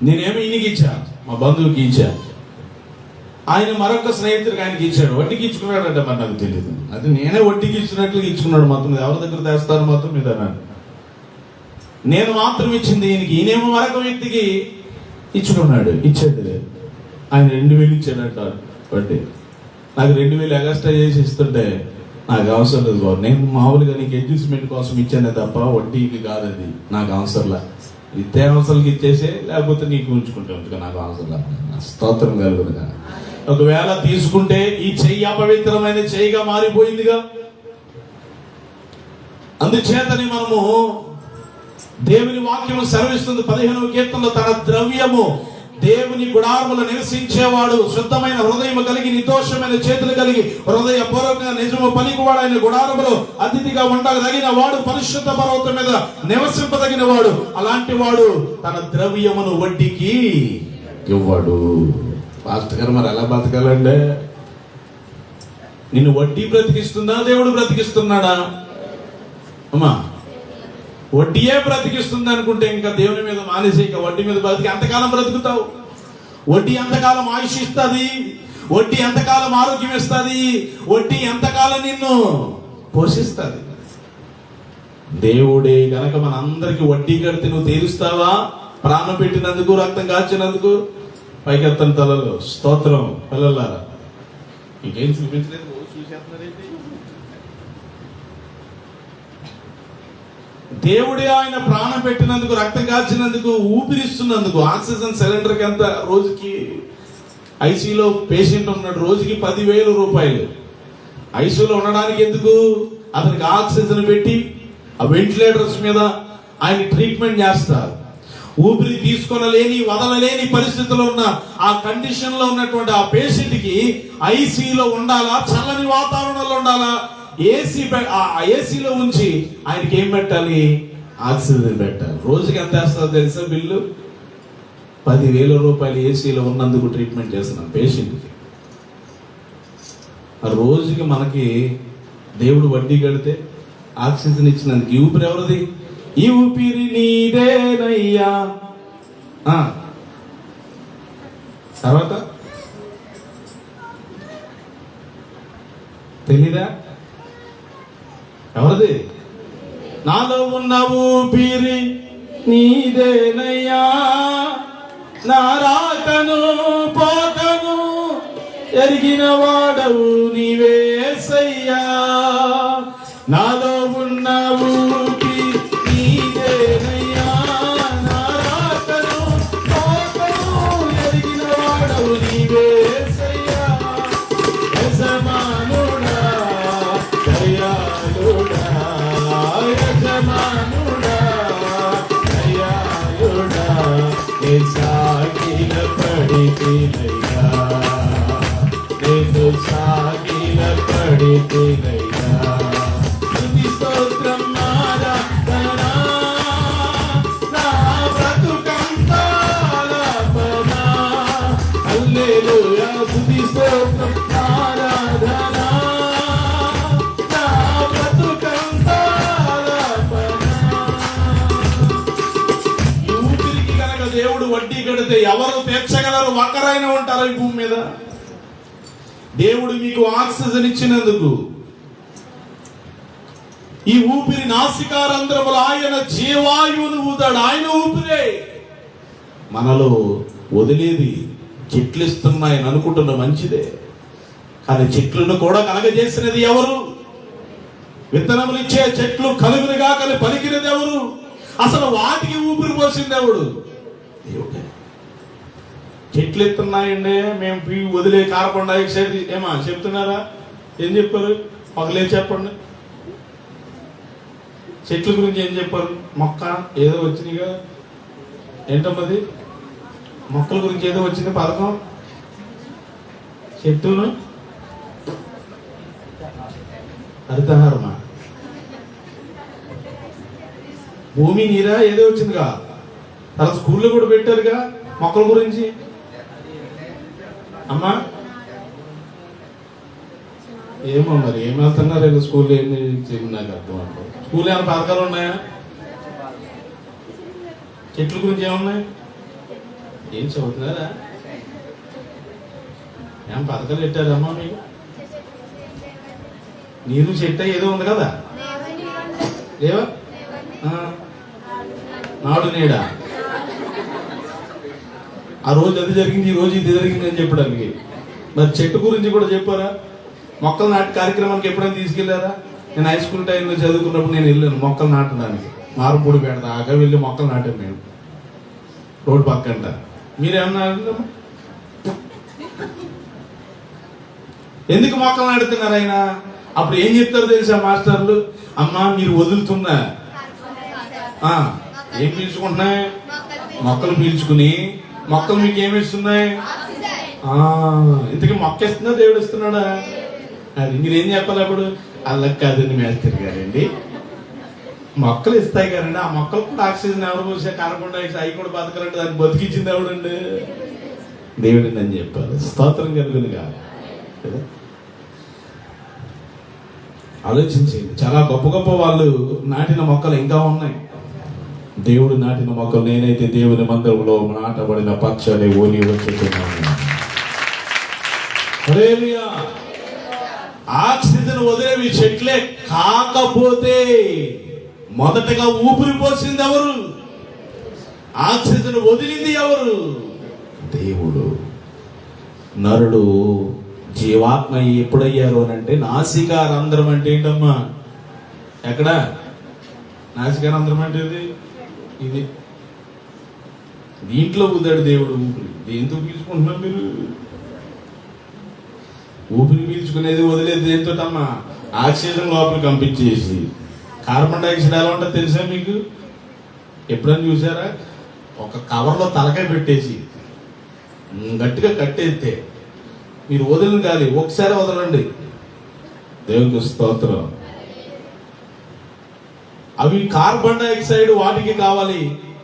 నేనేమో ఈయనకి ఇచ్చా, మా బంధువుకి ఇచ్చా. ఆయన మరొక స్నేహితుడికి ఆయనకి ఇచ్చాడు. వడ్డీకి ఇచ్చుకున్నాడంటే మరి నాకు తెలియదు. అది నేనే వడ్డీకి ఇచ్చినట్లుగా ఇచ్చుకున్నాడు. మొత్తం మీద ఎవరి దగ్గర తెస్తాను మొత్తం మీద అన్నాడు. నేను మాత్రం ఇచ్చింది ఈయనకి, ఈయనేమో మరొక వ్యక్తికి ఇచ్చుకున్నాడు, ఇచ్చాడు. ఆయన 2000 ఇచ్చాడంట వడ్డీ. నాకు 2000 ఎగస్ట్రా చేసి ఇస్తుంటే నాకు అవసరం లేదు బాబు, నేను మామూలుగా నీకు అడ్జస్ట్మెంట్ కోసం ఇచ్చానే తప్ప వడ్డీకి కాదు, అది నాకు అవసరంలా. ఇచ్చే అవసరాలకి ఇచ్చేసే, లేకపోతే నీకు ఉంచుకుంటే నాకు అవసరంలా. స్తోత్రం కలుగునుగా. ఒకవేళ తీసుకుంటే ఈ చెయ్యి అపవిత్రమైన చెయ్యిగా మారిపోయిందిగా. అందుచేతని మనము దేవుని వాక్యము సెలవిస్తుంది 15వ కీర్తనలో, తన ద్రవ్యము దేవుని గుడారములో నివసించేవాడు శుద్ధమైన హృదయము కలిగి, నిర్దోషమైన చేతులు కలిగి, హృదయపూర్వకంగా నిజము పలికివాడు ఆయన గుడారములో అతిథిగా ఉండదగిన వాడు, పరిశుద్ధ పర్వతం మీద నివసింపదగిన వాడు. అలాంటి వాడు తన ద్రవ్యమును వడ్డీకి ఇవ్వడు. పాస్టర్ గారు మరి ఎలా బతకాలంటే? నిన్ను వడ్డీ బ్రతికిస్తుందా, దేవుడు బ్రతికిస్తున్నాడా? అమ్మా, వడ్డీయే బ్రతికిస్తుంది అనుకుంటే ఇంకా దేవుని మీద మానేసి ఇక వడ్డీ మీద బ్రతికి ఎంతకాలం బ్రతుకుతావు? వడ్డీ ఎంతకాలం ఆయుష్ ఇస్తుంది? వడ్డీ ఎంతకాలం ఆరోగ్యం ఇస్తుంది? వడ్డీ ఎంతకాలం నిన్ను పోషిస్తుంది? దేవుడే గనక మన అందరికి వడ్డీ కడితే నువ్వు తీరుస్తావా? ప్రాణం పెట్టినందుకు, రక్తం కాచినందుకు. పైకెత్తని తలలో స్తోత్రం. పిల్లలారా, ఇంకేం చూపించలేదు, చూసేస్తున్నారేంటి? దేవుడే ఆయన ప్రాణం పెట్టినందుకు, రక్తం కాచినందుకు, ఊపిరిస్తున్నందుకు. ఆక్సిజన్ సిలిండర్కి ఎంత రోజుకి? ఐసీలో పేషెంట్ ఉన్నాడు, రోజుకి 10,000 రూపాయలు. ఐసీయూలో ఉండడానికి ఎందుకు? అతనికి ఆక్సిజన్ పెట్టి ఆ వెంటిలేటర్స్ మీద ఆయన ట్రీట్మెంట్ చేస్తారు. ఊపిరి తీసుకొనలేని వదలలేని పరిస్థితిలో ఉన్న ఆ కండిషన్ లో ఉన్నటువంటి ఆ పేషెంట్ కి ఐసీయూలో ఉండాలా, చల్లని వాతావరణంలో ఉండాలా, ఏసీలో ఉంచి ఆయనకి ఏం పెట్టాలి? ఆక్సిజన్ పెట్టాలి. రోజుకి ఎంత వేస్తుందో తెలుసా బిల్లు? 10,000 రూపాయలు ఏసీలో ఉన్నందుకు ట్రీట్మెంట్ చేస్తున్నాం పేషెంట్కి. ఆ రోజుకి మనకి దేవుడు వడ్డీ కడితే ఆక్సిజన్ ఇచ్చినందుకు. ఈ ఊపిరి ఎవరిది? ఈ ఊపిరి నీదేనయ్యా. తర్వాత తెలీదా? ఎవరిది? నాలో ఉన్న ఊపిరి నీదేనయ్యా, నా రాకను పోకను ఎరిగిన వాడవు నీవేసయ్యా. నాలో ఉన్న ఊపిరి నీదేనయ్యా, నా రాకను పోకను ఎరిగిన వాడవు నీవేసయ్యా. యజమానుడా దయాళుడా, యజమానుడా దయాళుడా, నే సాగిల పడితినయ్యా, నేను సాగిల పడితినయ్యా. స్తుతి స్తోత్రం ఆరాధన, నా బ్రతుకంతా ఆలాపన. హల్లెలూయా. స్తుతి స్తోత్రం ఆరాధన, నా బ్రతుకంతా ఆలాపన. ఈ ఊపిరికి కనుక దేవుడు వడ్డీ కడితే ఎవరు తీర్చగలరు? ఒక్కరైనా ఉంటారు ఈ భూమి మీద. దేవుడు మీకు ఆక్సిజన్ ఇచ్చినందుకు, ఈ ఊపిరి నాసికారంధ్రములు ఆయన జీవాయువును ఊదాడు. ఆయన ఊపిరే మనలో వదిలేది. చెట్లు ఇస్తున్నాయని అనుకుంటున్న మంచిదే, కానీ చెట్లను కూడా కలగజేసినది ఎవరు? విత్తనములు ఇచ్చే చెట్లు కలుగులుగా కానీ పలికినది ఎవరు? అసలు వాటికి ఊపిరి పోసింది ఎవడు? దేవుడే. చెట్లు ఎత్తున్నాయండి, మేము వదిలే కార్బన్ డైఆక్సైడ్ ఏమా చెప్తున్నారా? ఏం చెప్పారు? పగలే చెప్పండి. చెట్ల గురించి ఏం చెప్పారు? మొక్క ఏదో వచ్చినాయిగా, ఏంటమ్మది? మొక్కల గురించి ఏదో వచ్చింది పథకం. చెట్టును హరితహారమా, భూమి నీరా ఏదో వచ్చిందిగా. అలా స్కూల్లో కూడా పెట్టారుగా మొక్కల గురించి. అమ్మా ఏమో మరి ఏం వెళ్తున్నారు ఇలా స్కూల్లో? ఏం నాకు అర్థం అంటే స్కూల్లో ఏమైనా పథకాలు ఉన్నాయా? చెట్ల గురించి ఏమున్నాయి? ఏం చదువుతున్నారా? ఏం పథకాలు పెట్టారమ్మా మీకు? నీరు చెట్టు ఏదో ఉంది కదా, లేవా? నాడు నేడా. ఆ రోజు అది జరిగింది, ఈ రోజు ఇది జరిగింది అని చెప్పడానికి. మరి చెట్టు గురించి కూడా చెప్పారా? మొక్కలు నాటి కార్యక్రమానికి ఎప్పుడైనా తీసుకెళ్లారా? నేను హై స్కూల్ టైంలో చదువుకున్నప్పుడు నేను వెళ్ళాను మొక్కలు నాటడానికి. మారుపూడి పెడతా ఆగా వెళ్ళి మొక్కలు నాటాను మేము రోడ్డు పక్కంట. మీరేమన్నా ఎందుకు మొక్కలు నాడుతున్నారు ఆయన? అప్పుడు ఏం చెప్తారు తెలుసా మాస్టర్లు? అమ్మా మీరు వదులుతున్నా ఏం పీల్చుకుంటున్నాయి? మొక్కలు పీల్చుకుని మొక్కలు మీకు ఏమి ఇస్తున్నాయి? ఇంతకీ మొక్క ఇస్తున్నా దేవుడు ఇస్తున్నాడా? అది మీరేం చెప్పాలి అప్పుడు? అల్లకి కాదండి మేస్టర్ గారండి, మొక్కలు ఇస్తాయి కదండి, ఆ మొక్కలు కూడా ఆక్సిజన్ ఎవరు పోసే కార్బన్ డైఆక్సైడ్ అవి కూడా బతకాలంటే దాన్ని బతికించింది ఎవడండి? దేవుడిని అని చెప్పాలి. స్తోత్రం కలుగును కాదు. ఆలోచించండి. చాలా గొప్ప గొప్ప వాళ్ళు నాటిన మొక్కలు ఇంకా ఉన్నాయి. దేవుడు నాటిన మొక్కలు. నేనైతే దేవుని మందిరంలో నాటబడిన పచ్చని ఓలి వచ్చుతున్నాను. ఆక్సిజన్ వదిలేవి చెట్లే కాకపోతే మొదటగా ఊపిరి పోసింది ఎవరు? ఆక్సిజన్ వదిలింది ఎవరు? దేవుడు. నరుడు జీవాత్మ ఎప్పుడయ్యారు అని అంటే, నాసికారంధ్రం అంటే ఏంటమ్మా? ఎక్కడ నాసికారంధ్రం అంటే ఇది దీంట్లో ఊదాడు దేవుడు ఊపిరి. దేంతో పీల్చుకుంటున్నాం మీరు? ఊపిరి పీల్చుకునేది వదిలేదు దేంతోటమ్మా? ఆక్సిజన్ లోపలికి పంపించేసి. కార్బన్ డైఆక్సైడ్ ఎలా ఉంటుందో తెలుసా మీకు? ఎప్పుడైనా చూసారా? ఒక కవర్లో తలకాయ పెట్టేసి గట్టిగా కట్టేస్తే మీరు వదిలిన గాలి ఒకసారి వదలండి. దేవునికి స్తోత్రం. అవి కార్బన్ డైఆక్సైడ్ వాటికి కావాలి,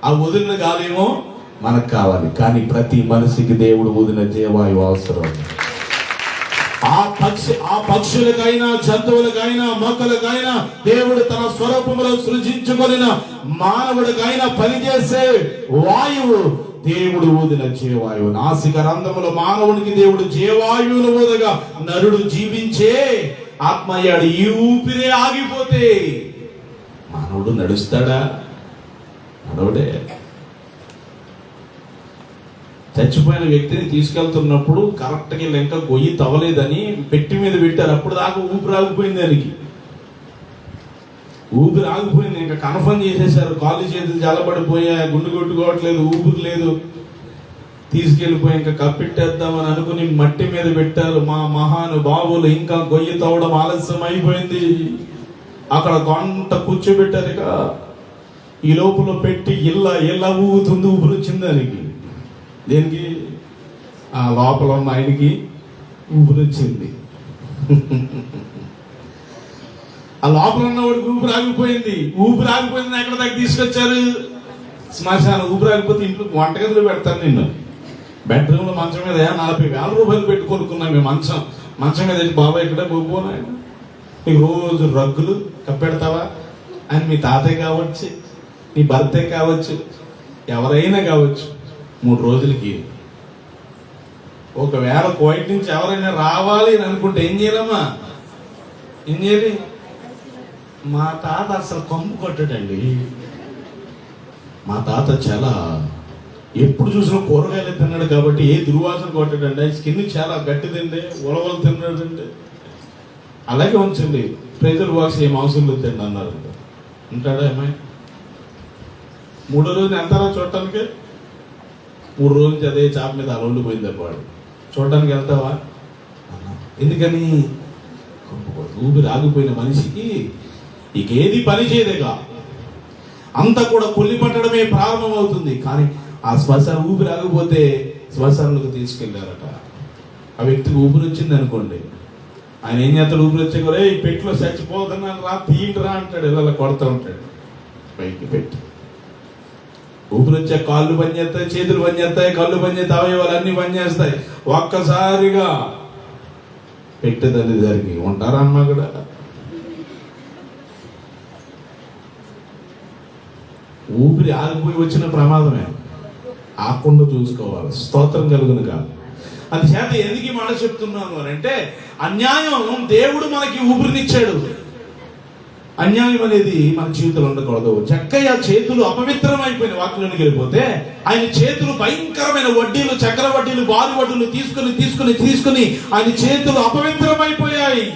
ఆ వదిలిన గాలి ఏమో మనకు కావాలి. కానీ ప్రతి మనిషికి దేవుడు వదిలిన జీవాయువు అవసరం. ఆ పక్షులకైనా జంతువులకైనా మొక్కలకైనా దేవుడు తన స్వరూపంలో సృజించుకొనిన మానవుడికైనా పనిచేసే వాయువు దేవుడు ఊదిన జీవాయువు. నాసిక రంధ్రములో మానవునికి దేవుడు జీవాయువును ఊదగా నరుడు జీవించే ఆత్మయ్యాడు. ఈ ఊపిరే ఆగిపోతే మానవుడు నడుస్తాడా? నడవడే. చచ్చిపోయిన వ్యక్తిని తీసుకెళ్తున్నప్పుడు కరెక్ట్గా లెక్క గొయ్యి తవ్వలేదని పెట్టి మీద పెట్టారు. అప్పుడు దాకా ఊపిరి ఆగిపోయింది. దానికి ఊపిరి ఆగిపోయింది. ఇంకా కన్ఫర్మ్ చేసేసారు. కాళ్ళు చేతులు జలబడిపోయాయి, గుండు కొట్టుకోవట్లేదు, ఊపిరి లేదు. తీసుకెళ్లిపోయి ఇంకా కప్పెట్టేద్దామని అనుకుని మట్టి మీద పెట్టారు. మా మహానుభావులు ఇంకా గొయ్యి తవ్వడం ఆలస్యం అయిపోయింది. అక్కడ గంట కూర్చోబెట్టారు. ఇక ఈ లోపల పెట్టి ఇళ్ళ ఊగుతుంది. ఊపిరి వచ్చింది దానికి. దేనికి? ఆ లోపల ఉన్న ఆయనకి ఊపిరి వచ్చింది. ఆ లోపల ఉన్నవాడికి ఊపిరి ఆగిపోయింది. ఊపిరి ఆగిపోయింది ఎక్కడ దాకా తీసుకొచ్చారు? శ్మశానం. ఊపిరి ఆగిపోతే ఇంట్లో వంటగదిలో పెడతారు నిన్ను. బెడ్రూమ్లో మంచం మీద 40,000 రూపాయలు పెట్టి కొనుక్కున్నాం మేము. మంచం మీద బాబాయ్ ఇక్కడ బొబ్బోనా నీకు రోజు రగ్గులు కప్పెడతావా అని మీ తాతయ్య కావచ్చు, నీ భర్తే కావచ్చు, ఎవరైనా కావచ్చు. 3 రోజులకి ఒకవేళ కోయిట్ నుంచి ఎవరైనా రావాలి అని అనుకుంటే ఏం చేయాలమ్మా? ఏం చేయాలి? మా తాత అసలు కొమ్ము కొట్టాడండి. మా తాత చాలా ఎప్పుడు చూసినా కూరగాయలు తిన్నాడు కాబట్టి ఏ దుర్వాసన కొట్టాడండి. స్కిన్ చాలా గట్టిదండి, ఉలవలు తిన్నాడండి. అలాగే ఉంచండి. ప్రెజర్ బాక్స్ ఏం అవసరం లేదు తిండి అన్నారు. ఉంటాడా అమ్మాయి? 3వ రోజున వెళ్తారా చూడటానికి? 3 రోజుల నుంచి అదే చాప మీద అలౌండిపోయింది వాడు. చూడటానికి వెళ్తావా? ఎందుకని? ఊపిరి ఆగిపోయిన మనిషికి ఇక ఏది పని చేయదేగా, అంతా కూడా కొల్లి పట్టడమే ప్రారంభమవుతుంది. కానీ ఆ శ్మశానం ఊపిరి ఆగిపోతే శ్మశానంలోకి తీసుకెళ్లారట. ఆ వ్యక్తికి ఊపిరి వచ్చింది అనుకోండి, ఆయన ఏం చేస్తాడు? ఊపిరి వచ్చే కూడా ఈ పెట్టులో చచ్చిపోతున్నాను రా, తీయండిరా అంటాడు. ఇలా కొడతా ఉంటాడు పైకి పెట్టి. ఊపిరి వచ్చే కాళ్ళు పనిచేస్తాయి, చేతులు పనిచేస్తాయి, కళ్ళు పనిచేస్తాయి, అవయవాలు అన్ని పనిచేస్తాయి. ఒక్కసారిగా పెట్టేది జరిగి ఉంటారా అమ్మ కూడా? ఊపిరి ఆగిపోయి వచ్చిన ప్రమాదమే. ఆకుండా చూసుకోవాలి. స్తోత్రం కలుగును కాదు. అందుచేత ఎందుకు ఈ మాట చెప్తున్నాను అని అంటే, అన్యాయం దేవుడు మనకి ఊపిరినిచ్చాడు. అన్యాయం అనేది మన జీవితంలో ఉండకూడదు. జక్కయ్య చేతులు అపవిత్రమైపోయిన వాక్యంలోకి వెళ్ళిపోతే ఆయన చేతులు భయంకరమైన వడ్డీలు, చక్ర వడ్డీలు, బారు వడ్డీలు తీసుకుని ఆయన చేతులు అపవిత్రమైపోయాయి.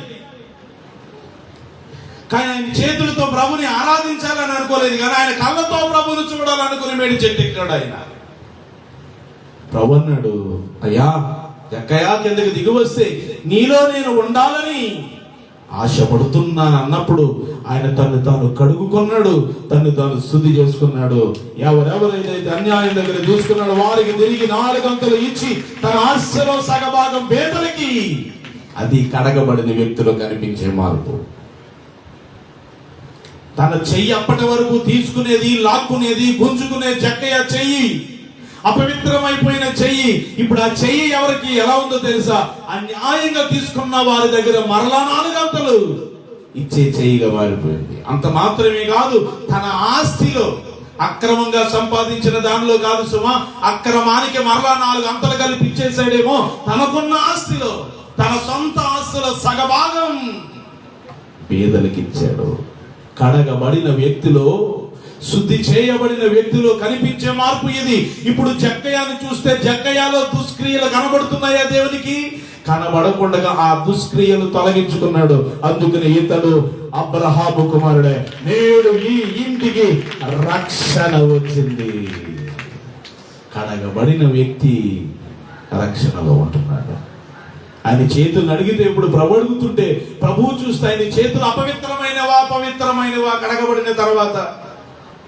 కానీ ఆయన చేతులతో ప్రభుని ఆరాధించాలని అనుకోలేదు, కానీ ఆయన కళ్ళతో ప్రభుని చూడాలనుకుని మేడి చెట్టు ఎక్కాడు. ఆయన ప్రభు అన్నాడు, అయ్యా జక్కయ్య కిందకి దిగి వస్తే నీలో నేను ఉండాలని ఆశపడుతున్నాను అన్నప్పుడు ఆయన తను తాను కడుగుకున్నాడు, తను తాను శుద్ధి చేసుకున్నాడు. ఎవరెవరైతే అన్యాయం దగ్గర చూసుకున్నాడు వారికి తిరిగి 4 అంతలు ఇచ్చి తన ఆశలో సగభాగం పేదలకి. అది కడగబడిన వ్యక్తిలో కనిపించే మార్పు. తన చెయ్యి అప్పటి వరకు తీసుకునేది, లాక్కునేది, గుంజుకునే జక్కయ్య చెయ్యి అపవిత్రమైపోయిన చెయ్యి. ఇప్పుడు ఆ చెయ్యి ఎవరికి ఎలా ఉందో తెలుసా? అన్యాయంగా తీసుకున్న వారి దగ్గర మరలా 4 అంతలు ఇచ్చే చెయ్యిగా మారిపోయింది. అంత మాత్రమే కాదు, తన ఆస్తిలో అక్రమంగా సంపాదించిన దానిలో కాదు సుమా, అక్రమానికి మరలా 4 అంతలు కలిపి ఇచ్చేసాడేమో. తనకున్న ఆస్తిలో, తన సొంత ఆస్తిలో సగభాగం పేదలకు ఇచ్చాడు. కడగబడిన వ్యక్తిలో, శుద్ధి చేయబడిన వ్యక్తిలో కనిపించే మార్పు ఇది. ఇప్పుడు జక్కయ్యను చూస్తే జక్కయ్యలో దుష్క్రియలు కనబడుతున్నాయా? దేవునికి కనబడకుండా ఆ దుష్క్రియలు తొలగించుకున్నాడు. అందుకని ఇతడు అబ్రహాము కుమారుడే. నేడు ఈ ఇంటికి రక్షణ వచ్చింది. కడగబడిన వ్యక్తి రక్షణలో ఉంటున్నాడు. ఆయన చేతులను అడిగితే ఇప్పుడు ప్రభు అడుగుతుంటే ప్రభువు చూస్తే ఆయన చేతులు అపవిత్రమైనవా పవిత్రమైనవా కడగబడిన తర్వాత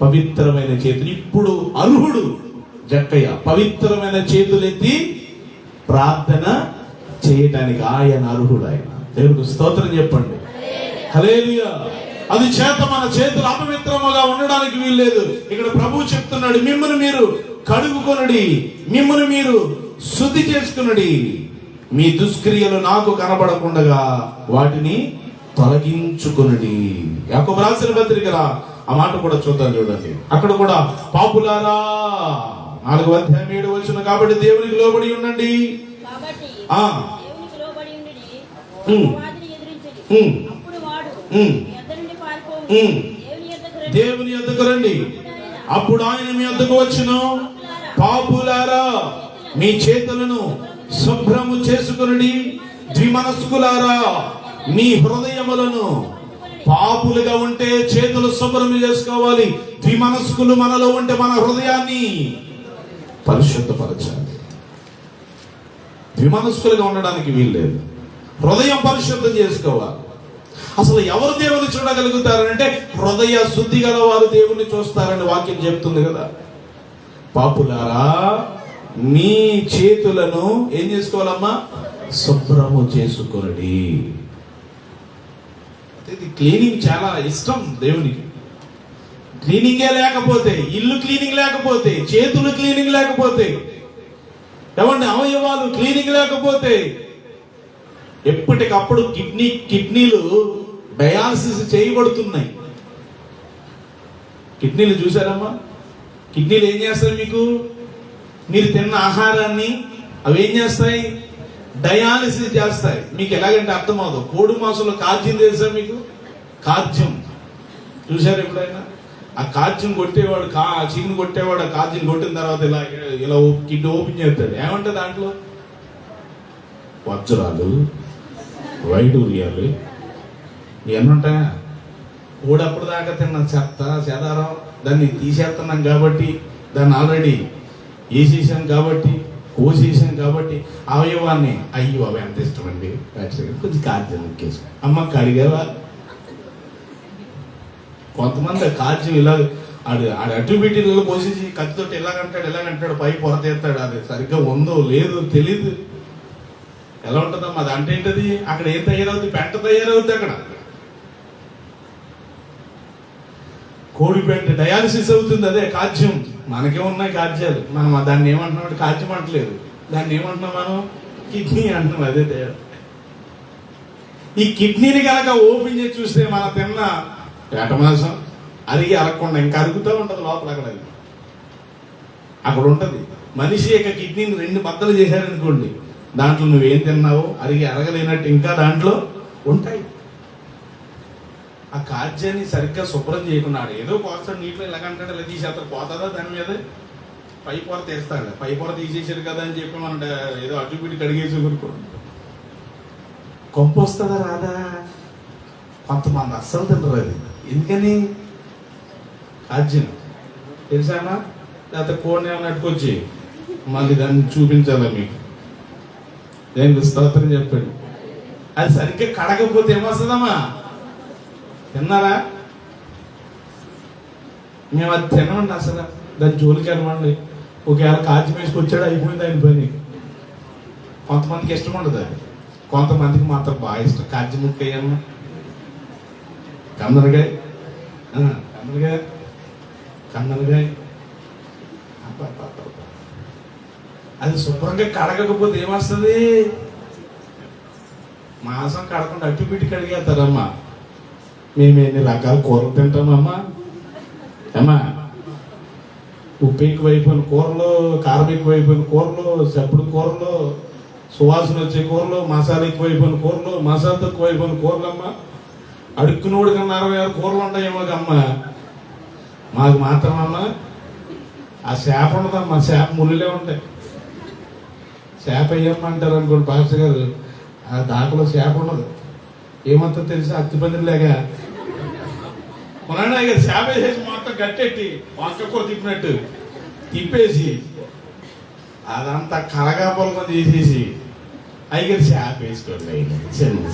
పవిత్రమైన చేతులు. ఇప్పుడు అర్హుడు జక్కయ్య పవిత్రమైన చేతులెత్తి ప్రార్థన చేయటానికి ఆయన అర్హుడు. ఆయన దేవునికి స్తోత్రం చెప్పండి. హల్లెలూయా. అది చేత మన చేతులు అపవిత్రముగా ఉండడానికి వీల్లేదు. ఇక్కడ ప్రభువు చెప్తున్నాడు, మిమ్మల్ని మీరు కడుగుకొనుడి, మిమ్మల్ని మీరు శుద్ధి చేసుకునుడి, మీ దుష్క్రియలు నాకు కనబడకుండగా వాటిని తొలగించుకునుడి. యాకోబు రాసిన పత్రికలా ఆ మాట కూడా చూద్దాం. చూడండి, అక్కడ కూడా పాపులారా 4వ అధ్యాయం 7వ వచనం, కాబట్టి దేవునికి లోబడి ఉండండి. దేవుని యొద్దకు రండి, అప్పుడు ఆయన మీ యొద్దకు వచ్చును. పాపులారా మీ చేతులను శుభ్రము చేసుకుని, ద్విమనస్కులారా మీ హృదయములను, పాపులుగా ఉంటే చేతులు శుభ్రం చేసుకోవాలి, ద్విమనస్కులు మనలో ఉంటే మన హృదయాన్ని పరిశుద్ధపరచాలి. ద్విమనస్కులుగా ఉండడానికి వీల్లేదు, హృదయం పరిశుద్ధం చేసుకోవాలి. అసలు ఎవరు దేవుని చూడగలుగుతారంటే హృదయ శుద్ధి గల వారు దేవుని చూస్తారని వాక్యం చెప్తుంది కదా. పాపులారా మీ చేతులను ఏం చేసుకోవాలమ్మా? శుభ్రము చేసుకొనుడి. క్లీనింగ్ చాలా ఇష్టం దేవునికి. క్లీనింగే లేకపోతే, ఇల్లు క్లీనింగ్ లేకపోతే, చేతులు క్లీనింగ్ లేకపోతే, ఏమండి అవయవాలు క్లీనింగ్ లేకపోతే, ఎప్పటికప్పుడు కిడ్నీలు డయాలసిస్ చేయబడుతున్నాయి. కిడ్నీలు చూసారమ్మా? కిడ్నీలు ఏం చేస్తాయి? మీకు మీరు తిన్న ఆహారాన్ని అవి ఏం చేస్తాయి? డయాలసిస్ చేస్తాయి. మీకు ఎలాగంటే అర్థం అవదు. కోడి మాంసంలో కాజ్యం తెలుసా మీకు? కాజ్యం చూసారు ఎప్పుడైనా? ఆ కాజ్యం కొట్టేవాడు, చికెన్ కొట్టేవాడు ఆ కాజ్యం కొట్టిన తర్వాత ఇలా ఇలా కిడ్నీ ఓపెన్ చేస్తాడు. ఏమంటే దాంట్లో వజ్రాలు, వైడూర్యాలు ఇవన్నీ ఉంటాయా? కోడప్పుడు దాకా తిన్న చెత్త చెదారం దాన్ని తీసేస్తున్నాం కాబట్టి, దాన్ని ఆల్రెడీ వేసేసాం కాబట్టి, కోసేసాం కాబట్టి అవయవాన్ని అయ్యో అవి ఎంత ఇష్టం అండి కొంచెం కాజ్యం ఎక్కేసి అమ్మ కడిగేవా. కొంతమంది కాజ్యం ఇలా అటు పెట్టి కోసేసి కత్తితోటి ఎలాగంటాడు పై పొర తీస్తాడు. అది సరిగ్గా ఉందో లేదో తెలీదు. ఎలా ఉంటుందమ్మా అది? అంటే ఏంటది? అక్కడ ఏం తయారవుతుంది? పెంట తయారవుతుంది. అక్కడ కోడి పెంట డయాలసిస్ అవుతుంది. అదే కాజ్యం. మనకేమున్నాయి కాజ్యాలు? మనం దాన్ని ఏమంటున్నాం? కాజ్యం అంటలేదు, దాన్ని ఏమంటున్నాం మనం? కిడ్నీ అంటున్నాం. అదే తేడా. ఈ కిడ్నీని కనుక ఓపెన్ చేసి చూస్తే మన తిన్న పేట మాంసం అరిగి అరగకుండా ఇంకా అరుగుతూ ఉంటుంది లోపల. అక్కడ ఉంటుంది. మనిషి యొక్క కిడ్నీని 2 బద్దలు చేశారనుకోండి, దాంట్లో నువ్వేం తిన్నావో అరిగి అరగలేనట్టు ఇంకా దాంట్లో ఉంటాయి. ఆ కాజ్యాన్ని సరిగ్గా శుభ్రం చేయకున్నాడు. ఏదో కోస్తాడు నీటిలో ఇలాగంటాడు, ఇలా తీసేస్తాడు. పోతుందా దాని మీద? పై పొర తీస్తాడు. పై పొర తీసేసాడు కదా అని చెప్పి మన ఏదో అటు పిటి కడిగేసి ఊరుకోండి. కొంప వస్తుందా రాదా? కొంతమంది అస్సలు తింటారు. అది ఎందుకని? కాజ్యం తెలుసామా? లేకపోతే కోడిని ఏమైనా అట్టుకొచ్చి మళ్ళీ దాన్ని చూపించాలా మీకు? దేనికి స్తోత్రం చెప్పండి. అది సరిగ్గా కడగకపోతే ఏమొస్తుందమ్మా? తిన్నారా? మేము అది తినమండి అసలు. దాని జోలికి అనమండి. ఒకవేళ కాజ్యం వేసుకొచ్చాడు అయిపోయింది ఆయన పని. కొంతమందికి ఇష్టం ఉండదు అది, కొంతమందికి మాత్రం బాగా ఇష్టం. కాజ్యం ముక్కయ్యమ్మ, కందనకాయ కందనకాయ కందనకాయ అది శుభ్రంగా కడగకపోతే ఏమొస్తుంది? మాంసం కడకుండా అటు పిటి కడిగేస్తారమ్మా. మేము ఎన్ని రకాల కూరలు తింటామమ్మా. అమ్మా ఉప్పు ఎక్కువైపోయిన కూరలు, కారం ఎక్కువైపోయిన కూరలు, చప్పుడు కూరలు, సువాసన వచ్చే కూరలు, మసాలా ఎక్కువైపోయిన కూరలు, మసాలా తక్కువైపోయిన కూరలు అమ్మా. అడుక్కునోడు కన్నా 66 కూరలు ఉంటాయేమో అమ్మా. మాకు మాత్రం అమ్మా ఆ చేప ఉండదమ్మా. చేప ముళ్ళే ఉంటాయి. చేప వేయమ్మంటారు అనుకోండి పాస్టర్ గారు, ఆ దాకలో చేప ఉండదు. ఏమంతా తెలిసి అత్తిపందిలాగా కొనాడు ఇక చేప వేసేసి మొత్తం గట్టెట్టి వంకకూర తిప్పినట్టు తిప్పేసి అదంతా కలగా పొలకం చేసేసి అయ్యగారు చేప వేసుకోండి అయ్యగారు చిన్న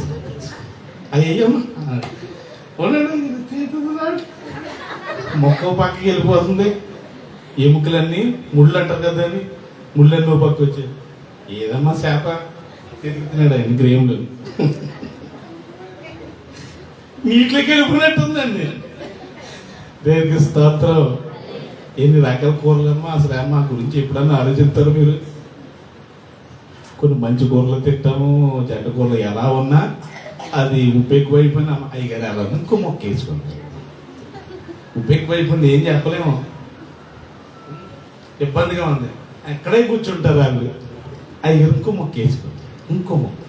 అయ్యమ్మా మొక్క పక్కకి వెళ్ళిపోతుంది ఎముకలన్నీ ముళ్ళు అంటారు కదా అని ముళ్ళన్నీ పక్క వచ్చాయి. ఏదమ్మా చేప తిరుగుతున్నాడు ఆయన గ్రేములు నీటిలోకి వెళ్ళిపోయినట్టుందండి. దేవునికి స్తోత్రం. ఎన్ని రకాల కూరలమ్మా అసలు అమ్మ గురించి ఎప్పుడన్నా ఆలోచిస్తారు మీరు? కొన్ని మంచి కూరలు తింటాము, చెడ్డ కూరలు ఎలా ఉన్నా అది ఉప్పు ఎక్కువైపోయినా అయ్యగారు ఎలా ఇంకో మొక్క వేసుకోండి. ఉప్పు ఎక్కువైపోయింది ఏం చెప్పలేము, ఇబ్బందిగా ఉంది. ఎక్కడే కూర్చుంటారు వాళ్ళు. అయ్యగారు ఇంకో మొక్క వేసుకోండి, ఇంకో మొక్క.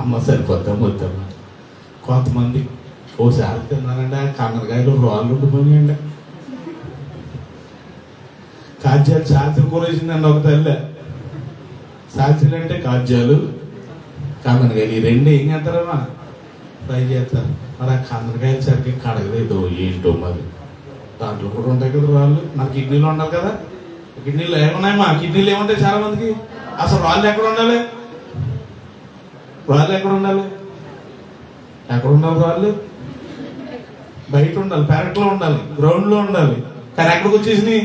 అమ్మ సరిపోద్దాం వద్దమ్మా. కొంతమంది ఓసారి తిన్నానండి ఆ కన్నరకాయలు రాళ్ళు ఉండిపోయాయండి. కాజ్యాలు సాధ్యం కూర వేసిందండి ఒక తల్లి. సాధ్యాలు అంటే కాజ్యాలు కాందనకాయలు ఈ రెండు ఏం చేస్తారమ్మా? ఫ్రై చేస్తారు. మరి ఆ కాందనకాయలు సరిగ్గా కడగలేదు ఏంటో మరి. దాంట్లో కూడా ఉంటాయి కదా రాళ్ళు. మన కిడ్నీలో ఉండాలి కదా. కిడ్నీలో ఏమున్నాయమ్మా? కిడ్నీలు ఏముంటాయి చాలా మందికి. అసలు రాళ్ళు ఎక్కడ ఉండాలి? రాళ్ళు ఎక్కడ ఉండాలి? ఎక్కడ ఉండాలి రాళ్ళు? బయట ఉండాలి, పెరట్లో ఉండాలి, గ్రౌండ్లో ఉండాలి. కానీ ఎక్కడికి వచ్చేసినాయి?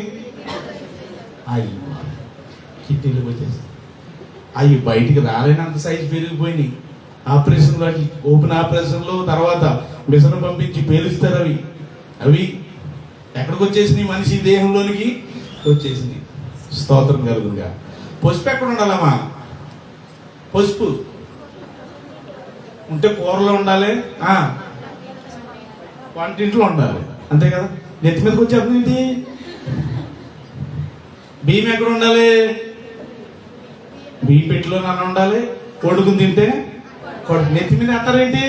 అయ్యి కిడ్నీలకు వచ్చేసి అవి బయటికి రాలేనంత సైజు పెరిగిపోయినాయి. ఆపరేషన్లు అవి ఓపెన్ ఆపరేషన్లు తర్వాత మిషన్ పంపించి పేలుస్తారు. అవి అవి ఎక్కడికి వచ్చేసినాయి? మనిషి దేహంలోనికి వచ్చేసినాయి. స్తోత్రం కలుగుగా. పసుపు ఎక్కడ ఉండాలమ్మా? పసుపు ఉంటే కూరలో ఉండాలి, వంటింట్లో ఉండాలి, అంతే కదా. నెత్తి మీదకి వచ్చేస్తుంది ఏంటి? బియ్యం ఎక్కడ ఉండాలి? బియ్యం పెట్టిలో నన్ను ఉండాలి. కొడుకుని తింటే నెత్తి మీద ఎత్తారేంటి?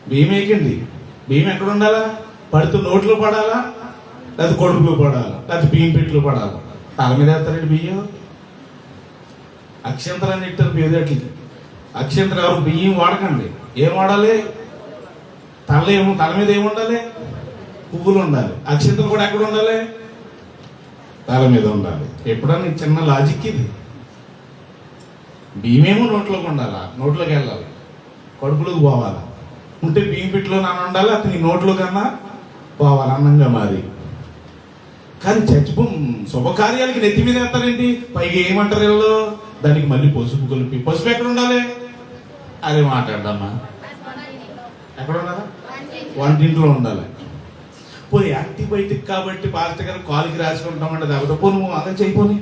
బియ్యం వేయకండి. బియ్యం ఎక్కడ ఉండాలా? పడుతూ నోట్లో పడాలా, లేకపోతే కొడుకులో పడాలా, లేకపోతే బియ్యం పెట్టిలో పడాలా? తల మీద వేస్తారండి బియ్యం. అక్షంతలు అని చెప్తారు పేదట్లకి. అక్షంతలు ఎవరు? బియ్యం వాడకండి. ఏం వాడాలి? తల మీద ఏముండాలి? పువ్వులు ఉండాలి. అక్షంతలు కూడా ఎక్కడ ఉండాలి? తల మీద ఉండాలి. ఎప్పుడన్నా చిన్న లాజిక్ ఇది. బియ్యమేమో నోట్లోకి ఉండాలా, నోట్లోకి వెళ్ళాలి, కడుపులోకి పోవాలా. ఉంటే బియ్యం పెట్టిలో నాన్న ఉండాలి, అతని నోట్లో కన్నా పోవాలి అన్నంగా మారి. కానీ శుభకార్యాలకి నెత్తి మీద వేస్తారేంటి? పైగా ఏమంటారు వీళ్ళు? దానికి మళ్ళీ పసుపు కలిపి. పసుపు ఎక్కడ ఉండాలి? అదే మాట్లాడమ్మా. ఎక్కడ ఉండాలి? వంటింట్లో ఉండాలి. పోయి యాంటీబయాటిక్ కాబట్టి పాస్టర్ గారు కాలుకి రాసుకుంటామంటే లేకపోతే పోను అలా చేయపోని.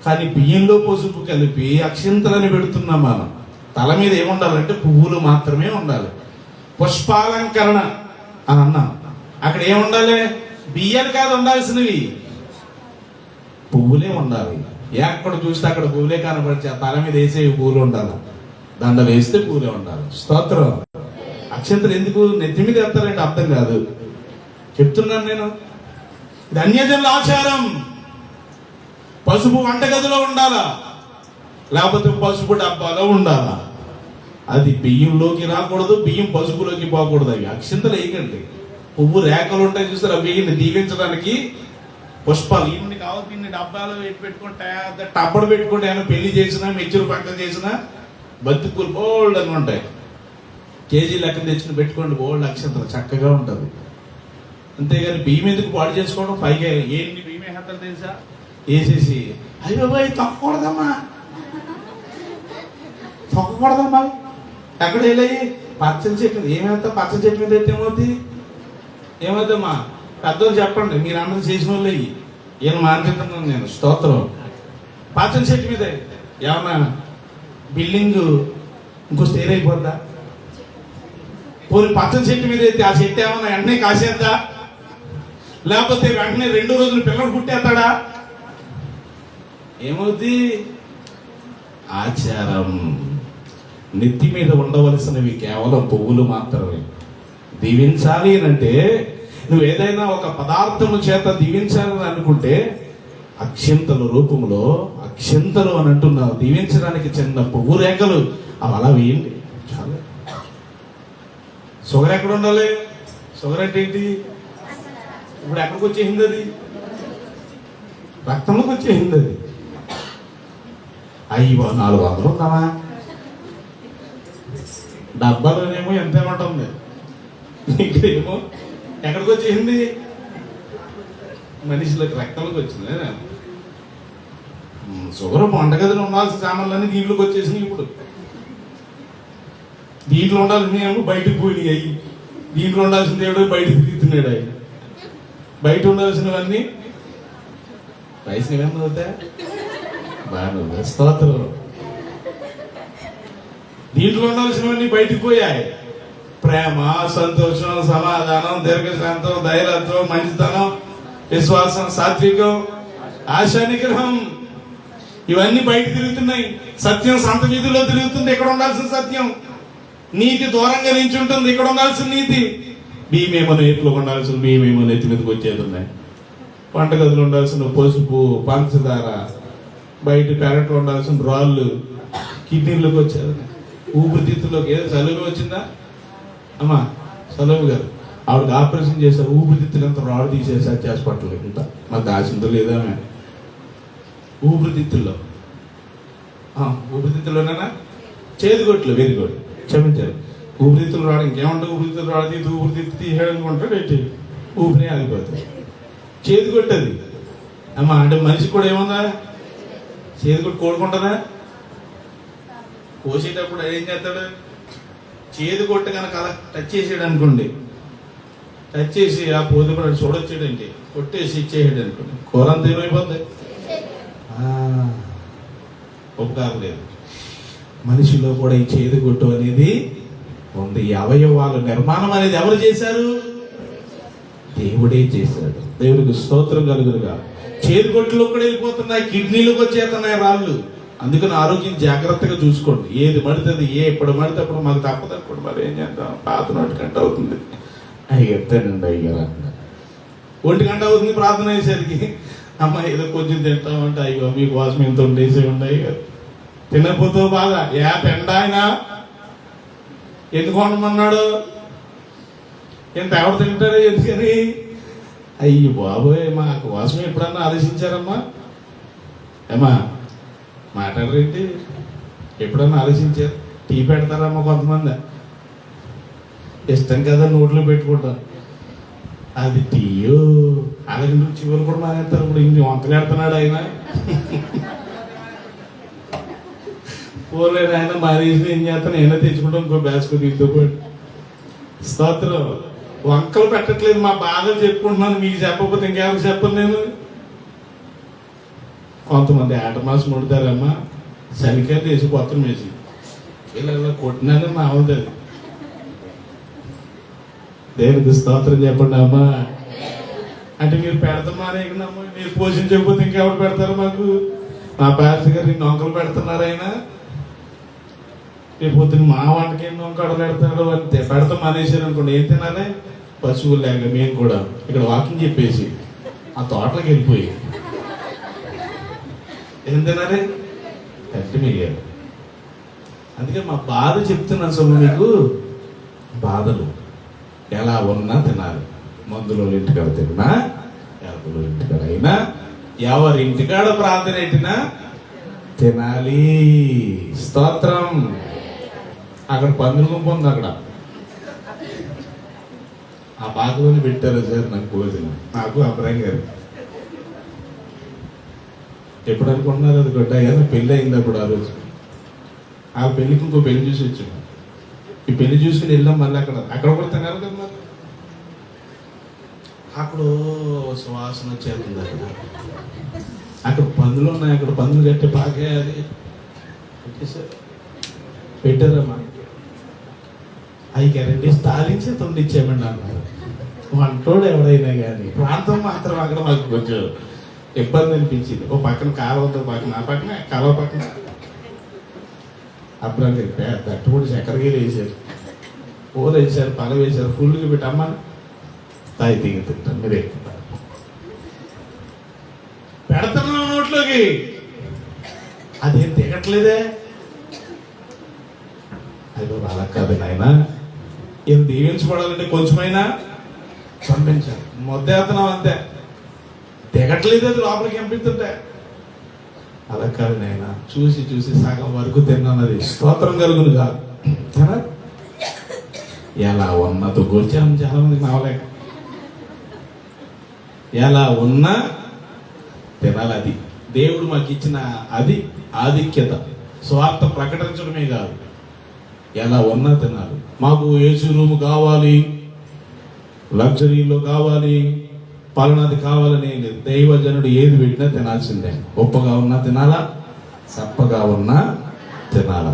కానీ బియ్యంలో పసుపు కలిపి అక్షంతలని పెడుతున్నాం మనం. తల మీద ఏముండాలంటే పువ్వులు మాత్రమే ఉండాలి. పుష్పాలంకరణ అని అన్నాం. అక్కడ ఏముండాలి? బియ్యాలు కాదు ఉండాల్సినవి, పువ్వులే ఉండాలి. ఎక్కడ చూస్తే అక్కడ పువ్వులే కనపడితే తల మీద వేసే పువ్వులు ఉండాలి, దండలు వేస్తే పువ్వులే ఉండాలి. స్తోత్రం. అక్షంతలు ఎందుకు నెత్తి మీద వేస్తారంటే అర్థం కాదు, చెప్తున్నాను నేను. ఇది అన్యజనుల ఆచారం. పసుపు వంటగదిలో ఉండాలా, లేకపోతే పసుపు డబ్బాలో ఉండాలా. అది బియ్యంలోకి రాకూడదు, బియ్యం పసుపులోకి పోకూడదు. అవి అక్షంతలు వేయకండి. పువ్వు రేఖలు ఉంటాయి చూస్తారు, అవి వేయండి దీవించడానికి. పుష్పాలు ఇన్ని కావాలి, ఇన్ని డబ్బాలు పెట్టుకుంటే టబ్బడు పెట్టుకుంటే ఏమైనా పెళ్లి చేసినా మెచ్చురు పక్కన చేసినా బతుకులు బోల్డ్ అని ఉంటాయి. కేజీ లెక్కన తెచ్చుకుని పెట్టుకోండి, బోల్డ్ అక్షంతలు చక్కగా ఉంటుంది. అంతేగాని బియ్యం ఎందుకు పాడు చేసుకోవడం? పైగా ఏంటి బియ్యం వేస్తారు తెలుసా? వేసేసి అయ్యో పోయి తొక్కకూడదమ్మా, తొక్కకూడదమ్మా. ఎక్కడ వెళ్ళాయి? పచ్చని చెట్టు ఏమవుతా? పచ్చని చెట్టు మీద అయితే ఏమవుతామా? పెద్దలు చెప్పండి, మీరు అందరూ చేసిన వాళ్ళు ఏం మానిపిస్తున్నాను నేను. స్తోత్రం. పచ్చని చెట్టు మీద ఏమన్నా బిల్డింగ్ ఇంకో స్టేర్ అయిపోద్దా? పోనీ పచ్చని చెట్టు మీద అయితే ఆ చెట్టు ఏమన్నా వెంటనే కాసేద్దా? లేకపోతే వెంటనే 2 రోజులు పిల్లలు పుట్టేస్తాడా? ఏమవుద్ది? ఆచారం. నెత్తి మీద ఉండవలసినవి కేవలం పువ్వులు మాత్రమే. దీవించాలి అంటే నువ్వు ఏదైనా ఒక పదార్థము చేత దీవించాలని అనుకుంటే అక్షంతల రూపంలో, అక్షంతలు అని అంటున్నావు, దీవించడానికి చిన్న పువ్వు రేఖలు అవి అలా వేయండి చాలు. షుగర్ ఎక్కడ ఉండాలి? షుగర్ అంటే ఏంటి? ఇప్పుడు ఎక్కడికి వచ్చేసింది అది? రక్తంలోకి వచ్చేసింది అది. అయ్యో 400 ఉందామా, డబ్బాలోనేమో ఎంత ఉంటుంది, ఇక్కడేమో ఎక్కడికి వచ్చేసింది, మనిషిలోకి రక్తంలోకి వచ్చింది. షుగర్ వంటగదిలో ఉండాల్సిన సామాన్లన్నీ దీంట్లోకి వచ్చేసినాయి. ఇప్పుడు దీంట్లో ఉండాల్సింది ఏమో బయటకు పోయినాయి అయ్యి, దీంట్లో ఉండాల్సింది ఏడో బయట తిరుగుతున్నాడు అయ్యి, బయట ఉండాల్సినవన్నీ వయసునేమో అవుతాయి బాగా స్తోత్రం. దీంట్లో ఉండాల్సినవన్నీ బయటకు పోయాయి. ప్రేమ, సంతోషం, సమాధానం, దీర్ఘశాంతం, ధైర్యత్వం, మంచితనం, విశ్వాసం, సాత్వికం, ఆశా నిగ్రహం, ఇవన్నీ బయట తిరుగుతున్నాయి. సత్యం సంత వీధిలో తిరుగుతుంది, ఇక్కడ ఉండాల్సిన సత్యం. నీతి దూరంగా నుంచి ఉంటుంది, ఇక్కడ ఉండాల్సిన నీతి. భీమేమో నేతిలో ఉండాల్సిన భీమేమో నెత్తి మీదకి వచ్చేది ఉన్నాయి. వంటగదిలో ఉండాల్సిన పసుపు, పంచదార, బయట పెరట్లో ఉండాల్సిన రాళ్ళు కిడ్నీలోకి వచ్చేది. ఊపిరితిత్తులోకి ఏదో చలువు వచ్చిందా అమ్మా, చలువు గారు ఆవిడకి ఆపరేషన్ చేశారు, ఊపిరితిత్తులంతా రాడు తీసేసారు హాస్పిటల్. ఇంత మాకు దాచిందో లేదా ఊపిరితిత్తుల్లో, ఊపిరితిత్తుల్లోనేనా, చేదుగొట్లు, వెరీ గుడ్, క్షమించారు. ఊపిరితిత్తులు రాడు, ఇంకేమంటే ఊపిరితిత్తులు రాడు, ఊపిరితిత్తు తీసేయడానుకుంటాడు, ఏంటి ఊపిరి ఆగిపోతుంది. చేదుగొట్టది అమ్మా. అంటే మనిషి కూడా ఏముందా, చేదుగొట్టు కోడుకుంటుందా, కోసేటప్పుడు ఏం చేస్తాడు, చేదుగొట్టు కనుక అలా టచ్ చేసాడు అనుకోండి, టచ్ చేసి ఆ పోతే కూడా చూడొచ్చాడంటే కొట్టేసి ఇచ్చేసాడు అనుకోండి, కూర అంతా ఏమైపోద్ది, ఉపకారం లేదు. మనిషిలో కూడా ఈ చేదుగొట్టు అనేది ఉంది. ఈ అవయవాల నిర్మాణం అనేది ఎవరు చేశారు, దేవుడే చేశాడు. దేవుడికి స్తోత్రం కలుగురుగా. చేదుగొట్టులో కూడా వెళ్ళిపోతున్నాయి, కిడ్నీలకు వచ్చేస్తున్నాయి రాళ్ళు. అందుకని ఆరోగ్యం జాగ్రత్తగా చూసుకోండి. ఏది పడుతుంది, ఎప్పుడు పడితే అప్పుడు మాకు తప్పదనుకోండి, మరి ఏం చేద్దాం, పాత 1 గంట అవుతుంది, ఎత్తానండి అయ్యారు 1 గంట అవుతుంది ప్రార్థన అయ్యేసరికి. అమ్మ ఏదో కొంచెం తింటామంటే అయ్యో మీకోసం ఇంత ఉండేసి ఉన్నాయి, తినకపోతే బాధ. పెండ ఆయన ఎందుకు వండమన్నాడు, ఎంత ఎవరు తింటారు ఎందుకని, అయ్యి బాబోయ్ మా కోసం ఎప్పుడన్నా ఆలోచించారమ్మా, ఏమా మాట్లాడరేంటి, ఎప్పుడన్నా ఆలోచించారు. టీ పెడతారమ్మా కొంతమంది, ఇష్టం కదా నోట్లో పెట్టుకుంటాం, అది టీయో అలాగే చివరి కూడా మానేస్తారు. ఇప్పుడు ఇన్ని వంకలేడుతున్నాడు ఆయన, పోలేడు ఆయన, మానేసి ఏం చేస్తాను, ఏమైనా తెచ్చుకుంటాం ఇంకో బ్యాస్కు దీంతో పాటు. స్తోత్రం. వంకలు పెట్టట్లేదు, మా బాధలు చెప్పుకుంటున్నాను, మీకు చెప్పకపోతే ఇంకెవరికి చెప్పను నేను. కొంతమంది ఆట మాసం వండుతారమ్మా, శనికాయలు వేసి కొత్త వేసి ఇలా కొట్టినాక మా అవుతుంది. దేవునికి స్తోత్రం చెప్పండి అమ్మా. అంటే మీరు పెడతామా అనేకనమ్మా, మీరు పోషించకపోతే ఇంకెవరు పెడతారు మాకు. మా పేరెంట్స్ గారు ఇన్ని వంకలు పెడుతున్నారు ఆయన, రేపు పొద్దున్న మా వంటకి ఎన్ని వంకడలు పెడతాడు అంతే. పెడతాం అనేసారు అనుకోండి, ఏం తినాలి, పశువులు లేక మేము కూడా ఇక్కడ వాకింగ్ చెప్పేసి ఆ తోటలకు వెళ్ళిపోయి ఏం తినాలి, కట్టి మిగిలారు. అందుకే మా బాధ చెప్తున్నాను సొమ్ము మీకు. బాధలు ఎలా ఉన్నా తినాలి. మందులో ఇంటికాడ తిన్నా, ఎవరిలో ఇంటికాడ అయినా, ఎవరి ఇంటికాడ ప్రార్థన పెట్టినా తినాలి. స్తోత్రం. అక్కడ పందుల గుంపు ఉంది, అక్కడ ఆ పాకలోని పెట్టారు సార్ నాకు భోజనం, నాకు అబ్రాహం గారు. ఎప్పుడు అనుకుంటున్నారు అది కొట్టాయి కదా, పెళ్ళి అయింది అప్పుడు. ఆ రోజు ఆ పెళ్లికి ఇంకో పెళ్లి చూసి వచ్చాము. ఈ పెళ్లి చూసుకుని వెళ్ళాం మళ్ళీ అక్కడ కూడా తినాలి కదా మరి. అక్కడ సువాసన వచ్చేది, అక్కడ పందులు ఉన్నాయి, అక్కడ పందులు కట్టి పాకే అది పెట్టారమ్మా. అవి గ్యారెంటీ స్థాలించి తొండిచ్చామండి అన్నారు. వంటోడు ఎవడైనా కానీ ప్రాంతం మాత్రం అక్కడ మాకు కొంచెం ఇబ్బంది అనిపించింది. ఓ పక్కన కాలువతో పక్కన, ఆ పక్కన కాలువ పక్కన అప్పుడు తట్టుబడి చక్కెరగా వేసారు, పూలు వేసారు, పల వేసారు, ఫుల్గా పెట్టమ్మా తాయి దిగి తింటాం. మీరే పెడతాం నోట్లోకి, అదేం దిగట్లేదే. అయ్యో అలా కాదు నాయన, ఏం దీవించబడాలంటే కొంచెమైనా పంపించాలి. మొద్దేతనం అంతే, తెగట్లేదు, అది లోపలికి పంపిస్తుంటే. అలా కాదు నాయన, చూసి చూసి సగం వరకు తిన్నది. స్తోత్రం కలుగును కాదు కదా. ఎలా ఉన్నదో గోచారం చాలా మందికి నవలేక, ఎలా ఉన్నా తినాలి. అది దేవుడు మాకు ఇచ్చిన అది ఆధిక్యత. స్వార్థ ప్రకటించడమే కాదు, ఎలా ఉన్నా తినాలి. మాకు ఏసీ రూమ్ కావాలి, లగ్జరీలో కావాలి, పలానాది కావాలని లేదు. దైవజనుడు ఏది పెట్టినా తినాల్సిందే. గొప్పగా ఉన్నా తినాలా, చప్పగా ఉన్నా తినాలా,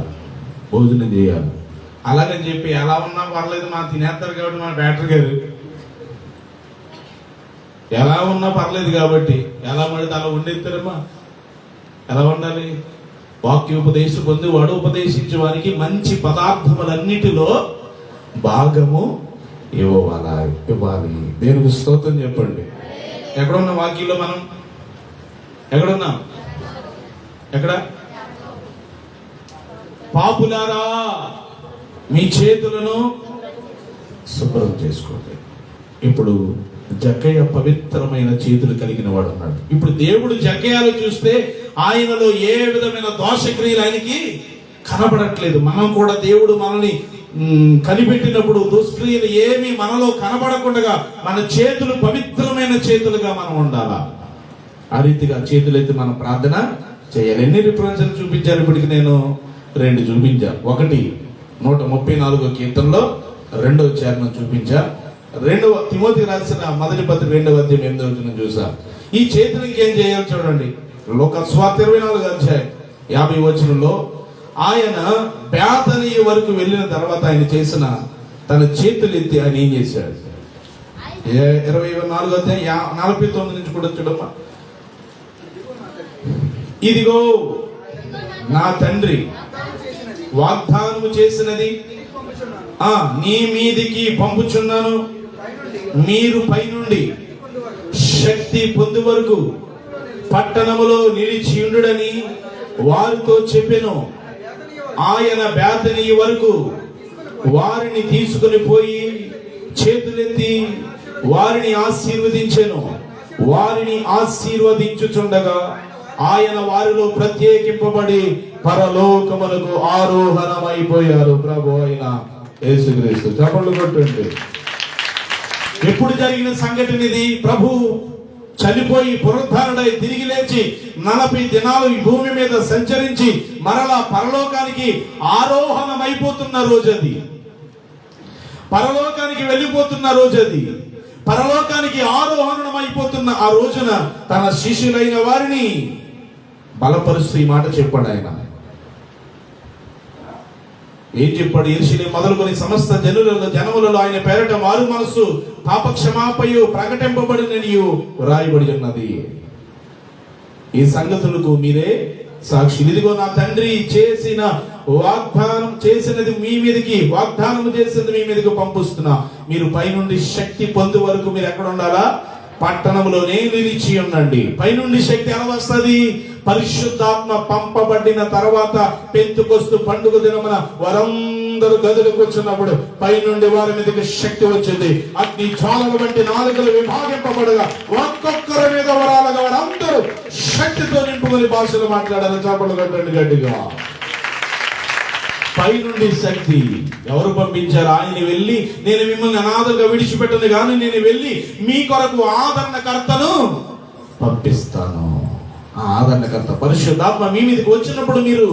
భోజనం చేయాలి. అలాగని చెప్పి ఎలా ఉన్నా పర్లేదు మా తినేస్తారు కాబట్టి మా డాక్టర్ గారు ఎలా ఉన్నా పర్లేదు కాబట్టి ఎలా పడితే అలా ఉండేస్తారమ్మా. ఎలా ఉండాలి? వాక్యోపదేశం పొంది వాడు ఉపదేశించే వారికి మంచి పదార్థములన్నిటిలో భాగము ఇవ్వాలి. దేవునికి స్తోత్రం చెప్పండి. ఎక్కడున్న వాక్యంలో మనం ఎక్కడున్నాం? ఎక్కడ? పాపులారా మీ చేతులను శుభ్రం చేసుకోండి. ఇప్పుడు జక్కయ్య పవిత్రమైన చేతులు కలిగిన వాడు ఉన్నాడు. ఇప్పుడు దేవుడు జక్కయ్యలో చూస్తే ఆయనలో ఏ విధమైన దోషక్రియలు ఆయనకి కనబడట్లేదు. మనం కూడా దేవుడు మనల్ని కనిపెట్టినప్పుడు దుష్క్రియలు ఏమి మనలో కనబడకుండా మన చేతులు పవిత్రమైన చేతులుగా మనం ఉండాలా. ఆ రీతిగా చేతులెత్తి మనం ప్రార్థన చేయాలి. ఎన్ని రిఫరెన్స్లు చూపించారు? ఇప్పటికి నేను 2 చూపించా. ఒకటి 134 కీర్తనలో 2వ చరణం చూపించా. 2వ తిమోతికి రాసిన మొదటి పత్రిక 2వ అధ్యాయం 8వ వచనం చూసా. ఈ చేతులు ఇంకేం చేయాలి చూడండి. లోకస్వార్త 24వ అధ్యాయం 50వ వచనంలో ఆయన బేతనీయ వరకు వెళ్ళిన తర్వాత ఆయన చేసిన తన చేతులు ఎత్తి ఆయన ఏం చేశాడు? 24వ అధ్యాయం 49 నుంచి కూడా చూడమ్మా. ఇదిగో నా తండ్రి వాగ్దానము చేసినది నీ మీదికి పంపుచున్నాను. మీరు పైనుండి శక్తి పొందు వరకు పట్టణములో నిలిచి ఉండుడని వారితో చెప్పెను. ఆయన బేతనీయ వరకు వారిని తీసుకుని పోయి చేతులెత్తి వారిని ఆశీర్వదించెను. వారిని ఆశీర్వదించుచుండగా ఆయన వారిలో ప్రత్యేకింపబడి పరలోకములకు ఆరోహణమైపోయారు. ప్రభు అయిన యేసుక్రీస్తు. చప్పట్లు కొట్టండి. ఎప్పుడు జరిగిన సంఘటన ఇది? ప్రభు చనిపోయి పునరుద్ధరణై తిరిగి లేచి 40 దినాలు ఈ భూమి మీద సంచరించి మరలా పరలోకానికి ఆరోహణమైపోతున్న రోజది. పరలోకానికి వెళ్ళిపోతున్న రోజది. పరలోకానికి ఆరోహణమైపోతున్న ఆ రోజున తన శిష్యులైన వారిని బలపరుస్తూ ఈ మాట చెప్పాడు. ఆయన ఏం చెప్పాడు? యెరూషలేము మొదలుకొని సమస్త జనములలో ఆయన పేరట మారు మనసు పాపక్షమాపయు ప్రకటింపబడిననియు రాయబడి ఉన్నది. ఈ సంగతులకు మీరే సాక్షి. ఇదిగో నా తండ్రి చేసిన వాగ్దానం చేసినది మీ మీదకి, వాగ్దానం చేసినది మీ మీదకి పంపిస్తున్నా. మీరు పైనుండి శక్తి పొందు వరకు మీరు ఎక్కడ ఉండాలా? పట్టణంలోనే నిలిచి ఉండండి. పైనుండి శక్తి ఎలా వస్తుంది? పరిశుద్ధాత్మ పంపబడిన తర్వాత పెంతుకొస్తు పండుగ దినమున వారందరూ గదులు కూర్చున్నప్పుడు పైనుండి వారి మీదకి శక్తి వచ్చింది. అగ్ని జ్వాలల వంటి నాలుకలు విభాగింపబడగా ఒక్కొక్కరి మీద వరాలుగా వారందరూ శక్తితో నింపుకొని భాషలు మాట్లాడారు. చేపలు కట్టండి గట్టిగా. పైనుండి శక్తి ఎవరు పంపించారు? ఆయన వెళ్ళి నేను మిమ్మల్ని అనాథలుగా విడిచిపెట్టను కానీ నేను వెళ్ళి మీ కొరకు ఆదరణకర్తను పంపిస్తాను. ఆ ఆదరణకర్త పరిశుద్ధాత్మ మీ మీదకి వచ్చినప్పుడు మీరు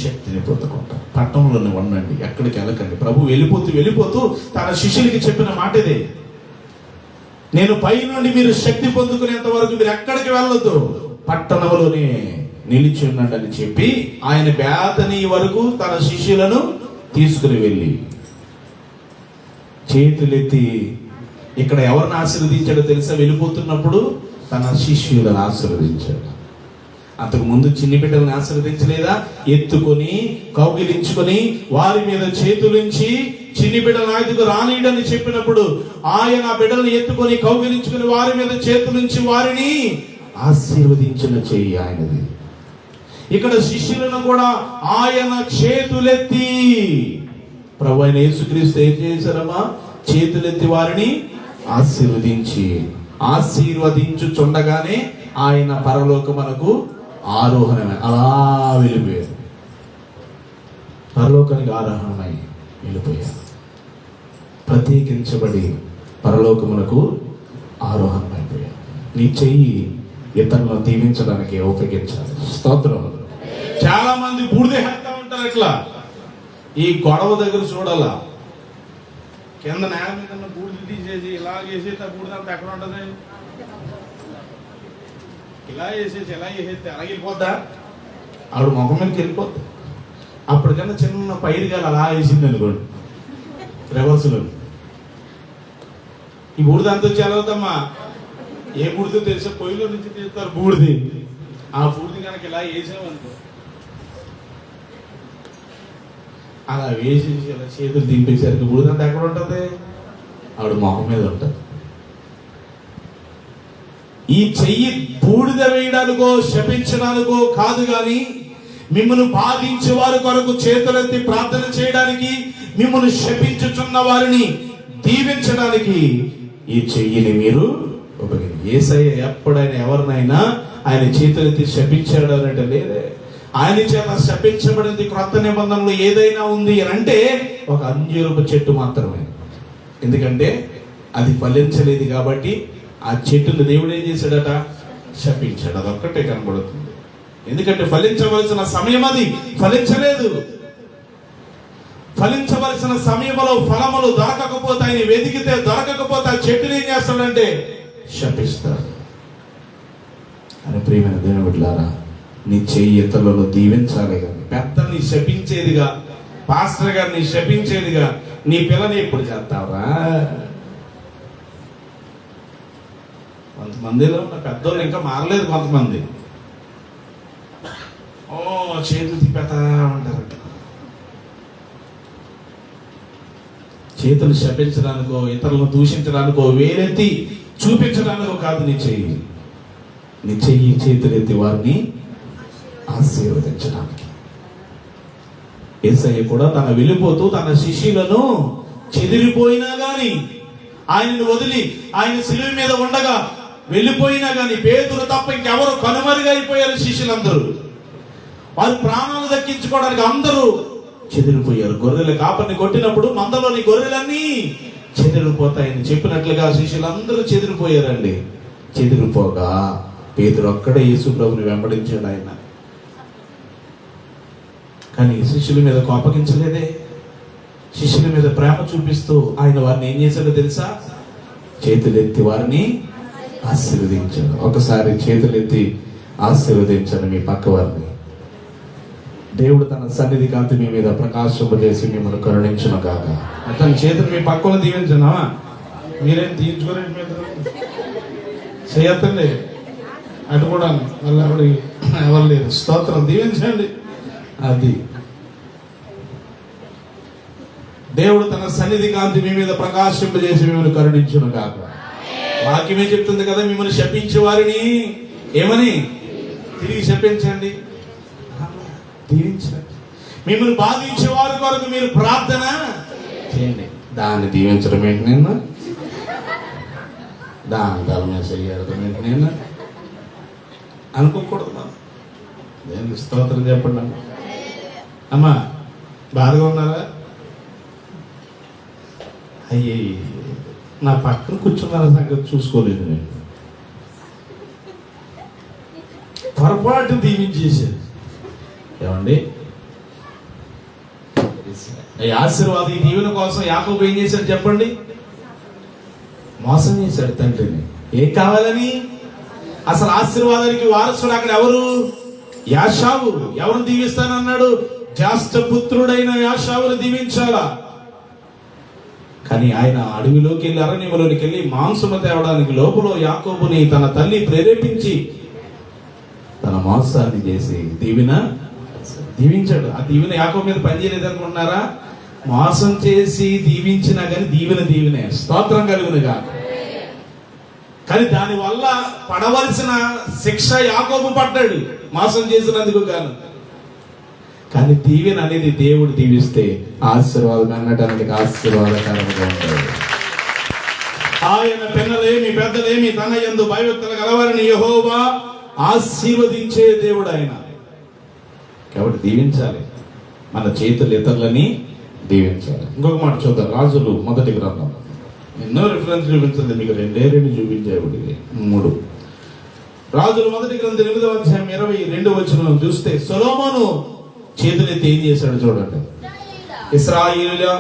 శక్తిని పొందుకుంటారు. పట్టణంలోనే ఉండండి, ఎక్కడికి వెళ్ళకండి. ప్రభు వెళ్ళిపోతూ తన శిష్యులకి చెప్పిన మాట ఇదే. నేను పై నుండి మీరు శక్తి పొందుకునేంత వరకు మీరు ఎక్కడికి వెళ్ళొద్దు, పట్టణంలోనే నిలిచి ఉండండి అని చెప్పి ఆయన బేతనీ వరకు తన శిష్యులను తీసుకుని వెళ్ళి చేతులెత్తి ఇక్కడ ఎవరిని ఆశీర్వదించాడో తెలుసా? వెళ్ళిపోతున్నప్పుడు తన శిష్యులను ఆశీర్వదించాడు. అంతకు ముందు చిన్ని బిడ్డలను ఆశీర్వదించలేదా? ఎత్తుకొని కౌగిలించుకొని వారి మీద చేతులుంచి చిన్ని బిడ్డల నాయకుడు రానీయడని చెప్పినప్పుడు ఆయన బిడ్డలను ఎత్తుకొని కౌగిలించుకొని వారి మీద చేతులుంచి వారిని ఆశీర్వదించిన చెయ్యి ఆయనది. ఇక్కడ శిష్యులను కూడా ఆయన చేతులెత్తి, ప్రభు అయిన యేసుక్రీస్తు ఏం చేశారమ్మా? చేతులెత్తి వారిని ఆశీర్వదించి ఆశీర్వదించుచుండగానే ఆయన పరలోకమునకు ఆరోహణమై అలా వెళ్ళిపోయారు. పరలోకానికి ఆరోహణమై వెళ్ళిపోయారు. ప్రత్యేకించబడి పరలోకమునకు ఆరోహణమైపోయారు. నీ చెయ్యి ఇతరులను దీవించడానికి ఉపయోగించాలి. స్తోత్రం. చాలా మంది బూడిదేస్తా ఉంటారు. ఇట్లా ఈ గొడవ దగ్గర చూడాలా, కింద నేల మీద ఉన్న బూడిద తీసేసి ఇలా చేసేసి ఆ బూడిదంతా ఎక్కడ ఉంటుంది? ఇలా చేసేసి ఎలా చేసేస్తే అలాగే వెళ్ళిపోద్దా? ఆవిడ ముఖం మీదకి వెళ్ళిపోద్ది. అప్పటికన్నా చిన్న పైరుగా అలా వేసింది అనుకోండి రివర్సులో. ఈ బూడిద అంత వచ్చి ఎలా అవుతామ్మా? ఏ బూడిదో తెలిసే పొయ్యిలో నుంచి తీస్తారు బూడిది. ఆ బూడిది కనుక ఇలా వేసామనుకో, అలా వేసేసి అలా చేతులు దింపేసరికి బూడిదంతా ఎక్కడ ఉంటుంది? ఆవిడ మొహం మీద ఉంటుంది. ఈ చెయ్యి బూడిద వేయడానికో శపించడానికో కాదు గాని మిమ్మల్ని బాధించే వారి కొరకు చేతులెత్తి ప్రార్థన చేయడానికి, మిమ్మల్ని శపించుచున్న వారిని దీవించడానికి ఈ చెయ్యిని మీరు ఉపయోగించారు. యేసయ్య ఎప్పుడైనా ఎవరినైనా ఆయన చేతులెత్తి శపించాడు అనంటే లేదే. ఆయన చేత శపించబడింది క్రొత్త నిబంధనలు ఏదైనా ఉంది అని అంటే ఒక అంజూరపు చెట్టు మాత్రమే. ఎందుకంటే అది ఫలించలేదు కాబట్టి ఆ చెట్టును దేవుడు ఏం చేశాడట? శపించాడు. అదొక్కటే కనబడుతుంది. ఎందుకంటే ఫలించవలసిన సమయం అది ఫలించలేదు. ఫలించవలసిన సమయంలో ఫలములు దొరకకపోతే, ఆయన వెతికితే దొరకకపోతే ఆ చెట్టుని ఏం చేస్తాడంటే శపిస్తాడు. అని ప్రియమైన దేవుని బిడ్డలారా, నీ చెయ్యి ఇతరులను దీవించాలి కానీ పెద్దల్ని శపించేదిగా, పాస్టర్ గారిని శపించేదిగా నీ పిల్లని ఎప్పుడు చేస్తావురా? కొంతమందిలో ఉన్న పెద్దోళ్ళు ఇంకా మారలేదు. కొంతమంది చేతులు తిప్పేతా ఉంటారు. చేతులు శపించడానికో ఇతరులను దూషించడానికో వేలెత్తి చూపించడానికో కాదు నీ చెయ్యి. నీ చెయ్యి చేతులెత్తి వారిని ఆశీర్వదించడానికి. యేసయ్య కూడా తన వెళ్ళిపోతూ తన శిష్యులను చెదిరిపోయినా గాని, ఆయనను వదిలి ఆయన శిలువ మీద ఉండగా వెళ్ళిపోయినా గాని, పేతురు తప్ప ఇంకెవరు కనుమరుగైపోయారు. శిష్యులందరూ వారి ప్రాణాలు దక్కించుకోవడానికి అందరూ చెదిరిపోయారు. గొర్రెల కాపరిని కొట్టినప్పుడు మందలోని గొర్రెలన్నీ చెదిరిపోతాయని చెప్పినట్లుగా శిష్యులందరూ చెదిరిపోయారండి. చెదిరిపోగా పేతురు ఒక్కడే యేసు ప్రభుని వెంబడించాడు. ఆయన కానీ శిష్యుల మీద కోపగించలేదే. శిష్యుల మీద ప్రేమ చూపిస్తూ ఆయన వారిని ఏం చేశాడో తెలుసా? చేతులెత్తి వారిని ఆశీర్వదించాడు. ఒకసారి చేతులెత్తి ఆశీర్వదించాడు మీ పక్క వారిని. దేవుడు తన సన్నిధి కాంతి మీ మీద ప్రకాశింపజేసి మిమ్మల్ని కరుణించును కాక. అతని చేతులు మీ పక్కన దీవించనా? మీరేం తీర్చుకోరండి. మీద చేయతండి అటు కూడా మళ్ళీ ఎవరు లేదు. స్తోత్రం. దీవించండి. అది దేవుడు తన సన్నిధి కాంతి మీ మీద ప్రకాశింపజేసి మిమ్మల్ని కరుణించును కాక. వాక్యమే చెప్తుంది కదా, మిమ్మల్ని శపించే వారిని ఏమని తిరిగి శపించండి, దీవించండి. మిమ్మల్ని బాధించే వారి కొరకు మీరు ప్రార్థన చేయండి. దాన్ని దీవించడం ఏంటి? నేను దాని ధర్మేసి అయ్యడం ఏంటి? నేను అనుకోకూడదు. మనం దేనికి స్తోత్రం చెప్పండి. అమ్మా బాధగా ఉన్నారా? అయ్యే నా పక్కన కూర్చున్న సంగతి చూసుకోలేదు. నేను పొరపాటు దీవించేసాను. ఏమండి, ఈ ఆశీర్వాదం ఈ దీవెన కోసం యాకోబు ఏం చేశాడు చెప్పండి? మోసం చేశాడు తండ్రిని. ఏం కావాలని? అసలు ఆశీర్వాదానికి వారసుడు అక్కడ ఎవరు? యాషావు. ఎవరు దీవిస్తానన్నాడు? జ్యేష్ఠ పుత్రుడైన యాషావును దీవించాలా. కానీ ఆయన అడవిలోకి వెళ్ళి అరణ్యములోకి వెళ్ళి మాంసము తేవడానికి లోపల యాకోబుని తన తల్లి ప్రేరేపించి తన మోసాన్ని చేసి దీవించాడు. ఆ దీవెన యాకోబు మీద పనిచేయలేదు అనుకుంటున్నారా? మోసం చేసి దీవించినా కానీ దీవెనే. స్తోత్రం కలుగునుగా. కానీ దాని వల్ల పడవలసిన శిక్ష యాకోబు పడ్డాడు మోసం చేసినందుకు గాను. కానీ దీవెన అనేది దేవుడు దీవిస్తే ఆశీర్వాదం అనడానికి ఆశీర్వాదకరంగా ఉంటాడు. ఆయన పిల్లలేమి పెద్దలేమి తన యందు భయభక్తులు గలవారిని యెహోవా ఆశీర్వదించే దేవుడు ఆయన. కాబట్టి దీవించాలి, మన చేతులు ఇతరులని దీవించాలి. ఇంకొక మాట చూద్దాం, రాజులు మొదటి గ్రంథం. ఎన్నో రిఫరెన్స్ చూపించింది, మీకు రెండు చూపించేవాడి 3. రాజులు మొదటి గ్రంథం 8వ అధ్యాయం 22వ వచనం చూస్తే సొలొమోను చేతులెత్తి ఏం చేశాడు చూడండి. ఇశ్రాయేలు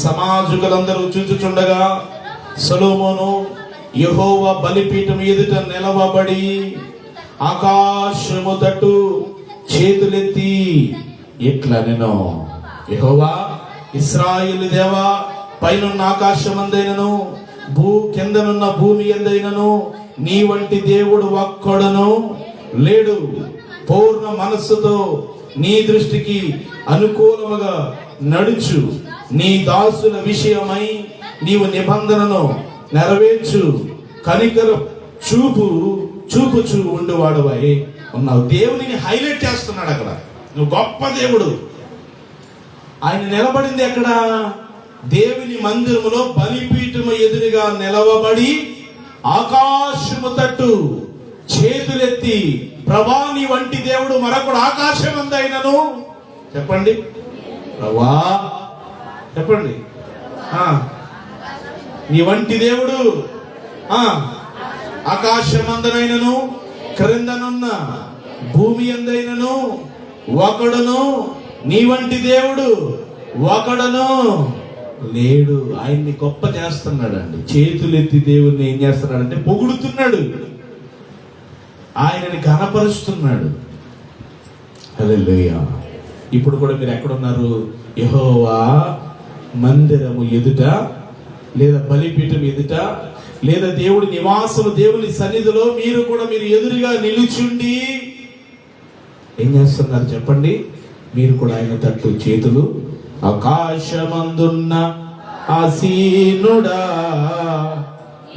సమాజకులందరూ చూచుచుండగా సొలొమోను యెహోవా బలిపీఠం ఎదుట నిలవబడి ఆకాశము తట్టు చేతులెత్తి ఇట్లా నేను, యెహోవా ఇశ్రాయేలు దేవా, పైనున్న ఆకాశమందైనను కిందనున్న భూమి ఎందైనను నీ వంటి దేవుడు ఒక్కడును లేడు. పూర్ణ మనస్సుతో నీ దృష్టికి అనుకూలముగా నడుచు, నీ దాసుల విషయమై నీవు నిబంధనను నెరవేర్చు, కనికర చూపుచు ఉండువాడవై ఉన్నావు. దేవునిని హైలైట్ చేస్తున్నాడు అక్కడ. నువ్వు గొప్ప దేవుడు. ఆయన నిలబడింది ఎక్కడ? దేవుని మందిరములో బలిపీఠము ఎదురుగా నిలవబడి ఆకాశము తట్టు చేతులెత్తి, ప్రభా నీ వంటి దేవుడు మరొకడు ఆకాశం అందైనను. చెప్పండి ప్రభా, చెప్పండి. నీ వంటి దేవుడు ఆకాశమందనైనను క్రిందనున్న భూమి అందైనను ఒకడును, నీ వంటి దేవుడు ఒకడును లేడు. ఆయన్ని గొప్ప చేస్తున్నాడు అండి. చేతులెత్తి దేవుణ్ణి ఏం చేస్తున్నాడంటే పొగుడుతున్నాడు, ఆయనని ఘనపరుస్తున్నాడు. హల్లెలూయా. ఇప్పుడు కూడా మీరు ఎక్కడున్నారు? యెహోవా మందిరము ఎదుట, లేదా బలిపీఠం ఎదుట, లేదా దేవుడి నివాసము, దేవుని సన్నిధిలో మీరు ఎదురుగా నిలుచుండి ఏం చేస్తున్నారు చెప్పండి? మీరు కూడా ఆయన తట్టు చేతులు, ఆకాశమందున్న ఆసీనుడా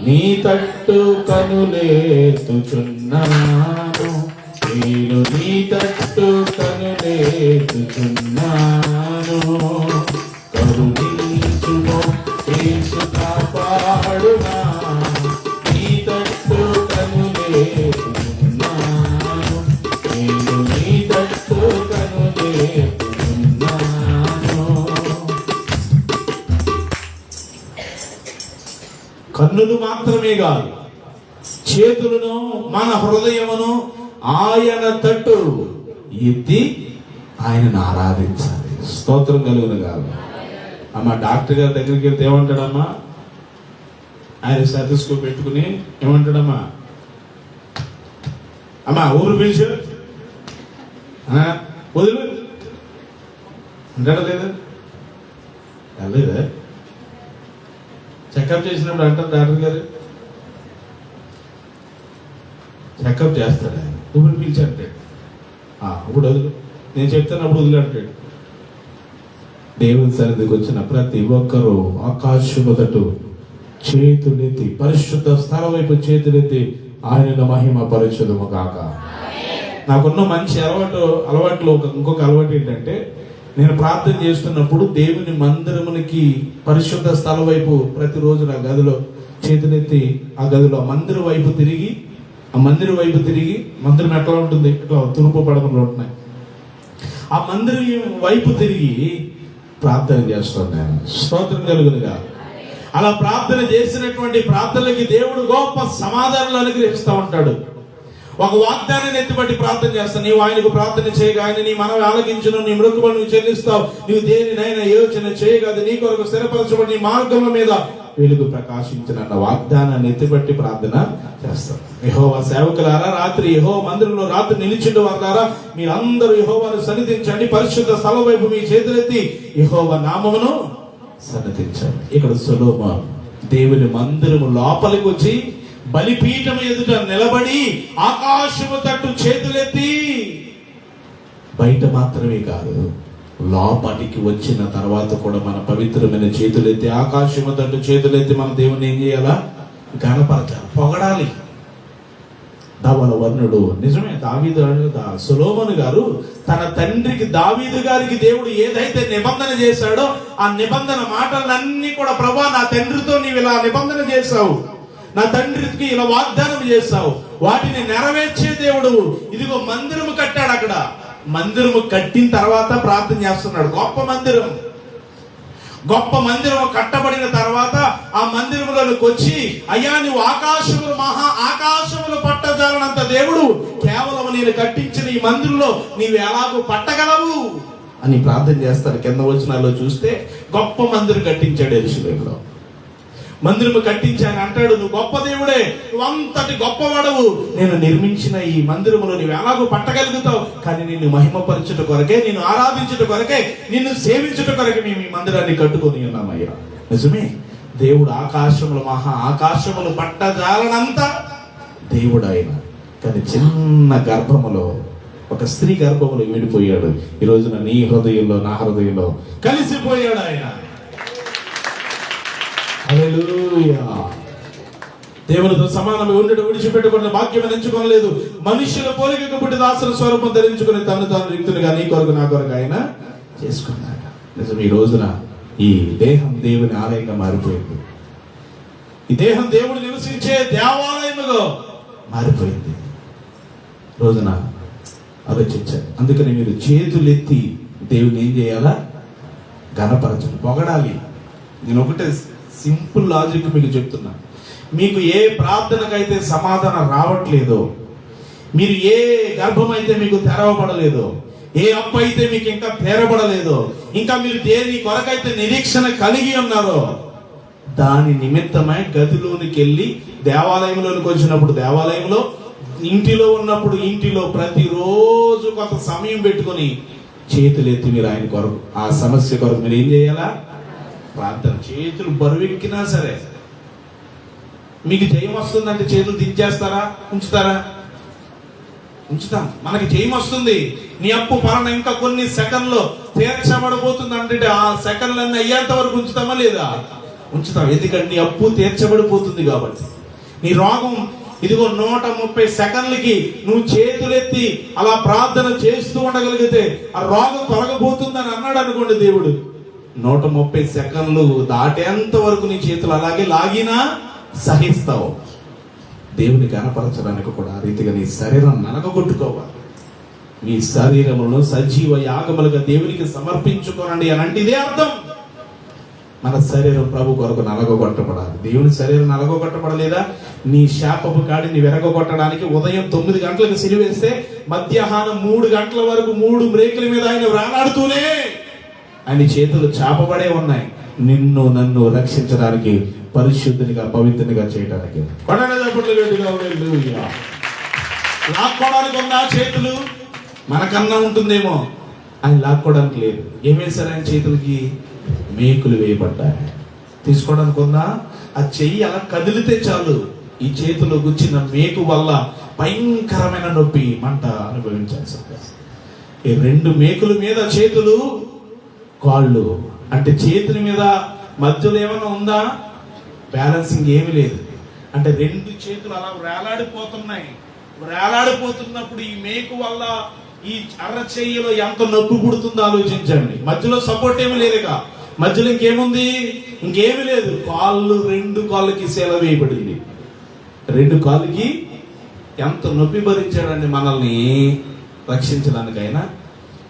నీ తట్టు కనులేతుచున్నాను, నేను నీ తట్టు కనులేతుచున్నాను. కరుణించుమో యేసు కాపాడునా, నీ తట్టు కనులేతుచున్నాను, నేను నీ తట్టు కనులేతుచున్నాను. కన్నులు మాత్రమే కాదు, చేతులను, మన హృదయమును ఆయన తట్టు ఎత్తి ఆయనను ఆరాధించాలి. స్తోత్రం కలుగును కాదు. అమ్మ డాక్టర్ గారి దగ్గరికి వెళ్తే ఏమంటాడమ్మా? ఆయన స్టెథోస్కోప్ పెట్టుకుని ఏమంటాడమ్మా? అమ్మా ఊరు పిలిచు, వదులు అంటాడా లేదా? లేదా? చెకప్ చేసినప్పుడు అంటారు డాక్టర్ గారు, చెకప్ చేస్తాడు ఆయన. ఊపిరి పిలిచి అంటాడు, ఇప్పుడు వదులు, నేను చెప్తానప్పుడు వదులు అంటాడు. దేవుని సన్నిధికి వచ్చిన ప్రతి ఒక్కరూ ఆకాశము తట్టు చేతులెత్తి, పరిశుద్ధ స్థలం వైపు చేతులెత్తి ఆయనను మహిమ పరచుదుము గాక. నాకున్న మంచి అలవాట్లో ఇంకొక అలవాటు ఏంటంటే, నేను ప్రార్థన చేస్తున్నప్పుడు దేవుని మందిరమునికి పరిశుద్ధ స్థలం వైపు ప్రతిరోజు నా గదిలో చేతులెత్తి ఆ గదిలో మందిరం వైపు తిరిగి మందిరం ఎట్లా ఉంటుంది? ఇట్లా తూర్పు పడమలు ఉంటున్నాయి. ఆ మందిరం వైపు తిరిగి ప్రార్థన చేస్తాను నేను. స్తోత్రం కలుగునుగా. అలా ప్రార్థన చేసినటువంటి ప్రార్థనలకి దేవుడు గొప్ప సమాధానాలు అనుగ్రహిస్తూ ఉంటాడు. ఒక వాగ్దానాన్ని ఎత్తిపట్టి ప్రార్థన చేస్తావు. నీవు ఆయనకు ప్రార్థన చేయగా ఆయన నీ మనవి ఆలకించును, నీ మృక్కుబడులు నువ్వు చెల్లిస్తావు. నీవు దేనినైనా యోచన చేయగలదు, నీ కొరకు స్థిరపరచబడి నీ మార్గముల మీద వెలుగు ప్రకాశించిన వాగ్దానాన్ని ఎత్తిపట్టి ప్రార్థన చేస్తాం. యెహోవా సేవకులారా, రాత్రి యెహోవా మందిరంలో రాత్రి నిలిచిండు వారులారా, మీరందరూ యెహోవాను సన్నిధించండి. పరిశుద్ధ స్థలం వైపు మీ చేతులెత్తి యెహోవా నామమును సన్నిధించండి. ఇక్కడ సొలొమోను దేవుని మందిరము లోపలికి వచ్చి బలిపీఠం ఎదుట నిలబడి ఆకాశము తట్టు చేతులెత్తి, బయట మాత్రమే కాదు లోపలికి వచ్చిన తర్వాత కూడా మన పవిత్రమైన చేతులెత్తి ఆకాశము తట్టు చేతులెత్తి మన దేవుని ఏం చేయాలా? ఘనపరచాలి, పొగడాలి. ధవల వర్ణుడు. నిజమే, సొలొమోను గారు తన తండ్రికి దావీదు గారికి దేవుడు ఏదైతే నిబంధన చేశాడో ఆ నిబంధన మాటలన్నీ కూడా, ప్రభా నా తండ్రితో నీవు ఇలా నిబంధన చేశావు, నా తండ్రికి ఇలా వాగ్దానం చేశావు, వాటిని నెరవేర్చే దేవుడు. ఇదిగో మందిరము కట్టాడు. అక్కడ మందిరము కట్టిన తర్వాత ప్రార్థన చేస్తున్నాడు. గొప్ప మందిరం కట్టబడిన తర్వాత ఆ మందిరంలోకి వచ్చి, అయ్యా నువ్వు ఆకాశములు మహా ఆకాశములు పట్టజాలనంత దేవుడు, కేవలం నేను కట్టించిన ఈ మందిరంలో నీవు ఎలాగో పట్టగలవు అని ప్రార్థన చేస్తాడు. కింద వచనాల్లో చూస్తే గొప్ప మందిరం కట్టించాడు యెరూషలేములో. మందిరము కట్టించాను అంటాడు, నువ్వు గొప్ప దేవుడే, నువ్వు అంతటి గొప్పవాడవు, నేను నిర్మించిన ఈ మందిరములో నువ్వు ఎలాగో పట్టగలుగుతావు, కానీ నిన్ను మహిమపరచుట కొరకే, నిన్ను ఆరాధించుట కొరకే, నిన్ను సేవించుట కొరకే మేము ఈ మందిరాన్ని కట్టుకొని ఉన్నామయ్యా. నిజమే, దేవుడు ఆకాశములు మహా ఆకాశములు పట్టజాలనంత దేవుడు ఆయన. కానీ చిన్న గర్భములో, ఒక స్త్రీ గర్భములో విడిపోయాడు. ఈ రోజున నీ హృదయంలో నా హృదయంలో కలిసిపోయాడు ఆయన. హల్లెలూయా. దేవునితో సమానంగా ఉండటం విడిచిపెట్టుకున్న భాగ్యం ఎంచుకోలేదు. మనుషుల పోలికకు పుట్టి దాసుల స్వరూపం ధరించుకుని తను తాను రిక్తునిగా నీ కొరకు నా కొరకు ఆయన చేసుకున్నాడు. నిజం, ఈ రోజున ఈ దేహం దేవుని ఆలయంగా మారిపోయింది. ఈ దేహం దేవుడు నివసించే దేవాలయముగా మారిపోయింది. రోజున ఆలోచించారు. అందుకని మీరు చేతులెత్తి దేవుని ఏం చేయాలా? ఘనపరచండి, పొగడాలి. నేను ఒకటే సింపుల్ లాజిక్ మీకు చెప్తున్నా. మీకు ఏ ప్రార్థనకైతే సమాధానం రావట్లేదో, మీరు ఏ గర్భం అయితే మీకు తెరవబడలేదో, ఏ అప్పు అయితే మీకు ఇంకా తెరబడలేదో, ఇంకా మీరు దేని కొరకైతే నిరీక్షణ కలిగి ఉన్నారో, దాని నిమిత్తమై గదిలోనికి వెళ్ళి దేవాలయంలోనికి వచ్చినప్పుడు దేవాలయంలో, ఇంటిలో ఉన్నప్పుడు ఇంటిలో ప్రతిరోజు కొంత సమయం పెట్టుకొని చేతులెత్తి మీరు ఆయన కొరకు, ఆ సమస్య కొరకు మీరు ఏం చేయాలా? ప్రార్థన. చేతులు బరువెక్కినా సరే, మీకు జయం వస్తుందంటే చేతులు దించేస్తారా? ఉంచుతారా? ఉంచుతాం. మనకి జయం వస్తుంది, నీ అప్పు పలానా ఇంకా కొన్ని సెకండ్లో తీర్చబడబోతుంది అంటే ఆ సెకండ్లన్నీ అయ్యేంత వరకు ఉంచుతామా లేదా? ఉంచుతాం. ఎందుకంటే నీ అప్పు తీర్చబడిపోతుంది కాబట్టి. నీ రోగం ఇదిగో 130 సెకండ్లకి నువ్వు చేతులెత్తి అలా ప్రార్థన చేస్తూ ఉండగలిగితే ఆ రోగం తొలగబోతుందని అన్నాడు అనుకోండి దేవుడు. 130 సెకండ్లు దాటేంత వరకు నీ చేతులు అలాగే లాగినా సహిస్తావు. దేవుని కనపరచడానికి కూడా ఆ రీతిగా నీ శరీరం నలగొట్టుకోవాలి. మీ శరీరములను సజీవ యాగములుగా దేవునికి సమర్పించుకోనండి అని అంటే ఇదే అర్థం. మన శరీరం ప్రభు కొరకు నలగొట్టబడాలి. దేవుని శరీరం నలగొట్టబడలేదా? నీ శాపపు కాడిని విరగొట్టడానికి ఉదయం 9 గంటలకు సిలివేస్తే మధ్యాహ్నం 3 గంటల వరకు 3 బ్రేకుల మీద ఆయన వేలాడుతూనే ఆయన చేతులు చాపబడే ఉన్నాయి, నిన్ను నన్ను రక్షించడానికి, పరిశుద్ధునిగా పవిత్రునిగా చేయడానికి. లాక్కోవడానికి ఉన్న చేతులు మనకన్నా ఉంటుందేమో, ఆయన లాక్కోవడానికి లేదు. ఏం వేశారు ఆయన చేతులకి? మేకులు వేయబడ్డాయి. తీసుకోవడానికి ఉందా? ఆ చెయ్యి అలా కదిలితే చాలు, ఈ చేతిలో గుచ్చిన మేకు వల్ల భయంకరమైన నొప్పి, మంట అనుభవించాల్సి వస్తుంది. ఈ 2 మేకుల మీద చేతులు, కాళ్ళు, అంటే చేతుల మీద మధ్యలో ఏమైనా ఉందా? బ్యాలెన్సింగ్ ఏమి లేదు. అంటే 2 చేతులు అలా వేలాడిపోతున్నాయి. వేలాడిపోతున్నప్పుడు ఈ మేకు వల్ల ఈ అర్ర చెయ్యిలో ఎంత నొప్పి పుడుతుందో ఆలోచించండి. మధ్యలో సపోర్ట్ ఏమి లేదుగా, మధ్యలో ఇంకేముంది? ఇంకేమి లేదు. కాళ్ళు, 2 కాళ్ళకి సేల వేయబడింది. 2 కాళ్ళకి ఎంత నొప్పి భరించాడండి మనల్ని రక్షించడానికైనా.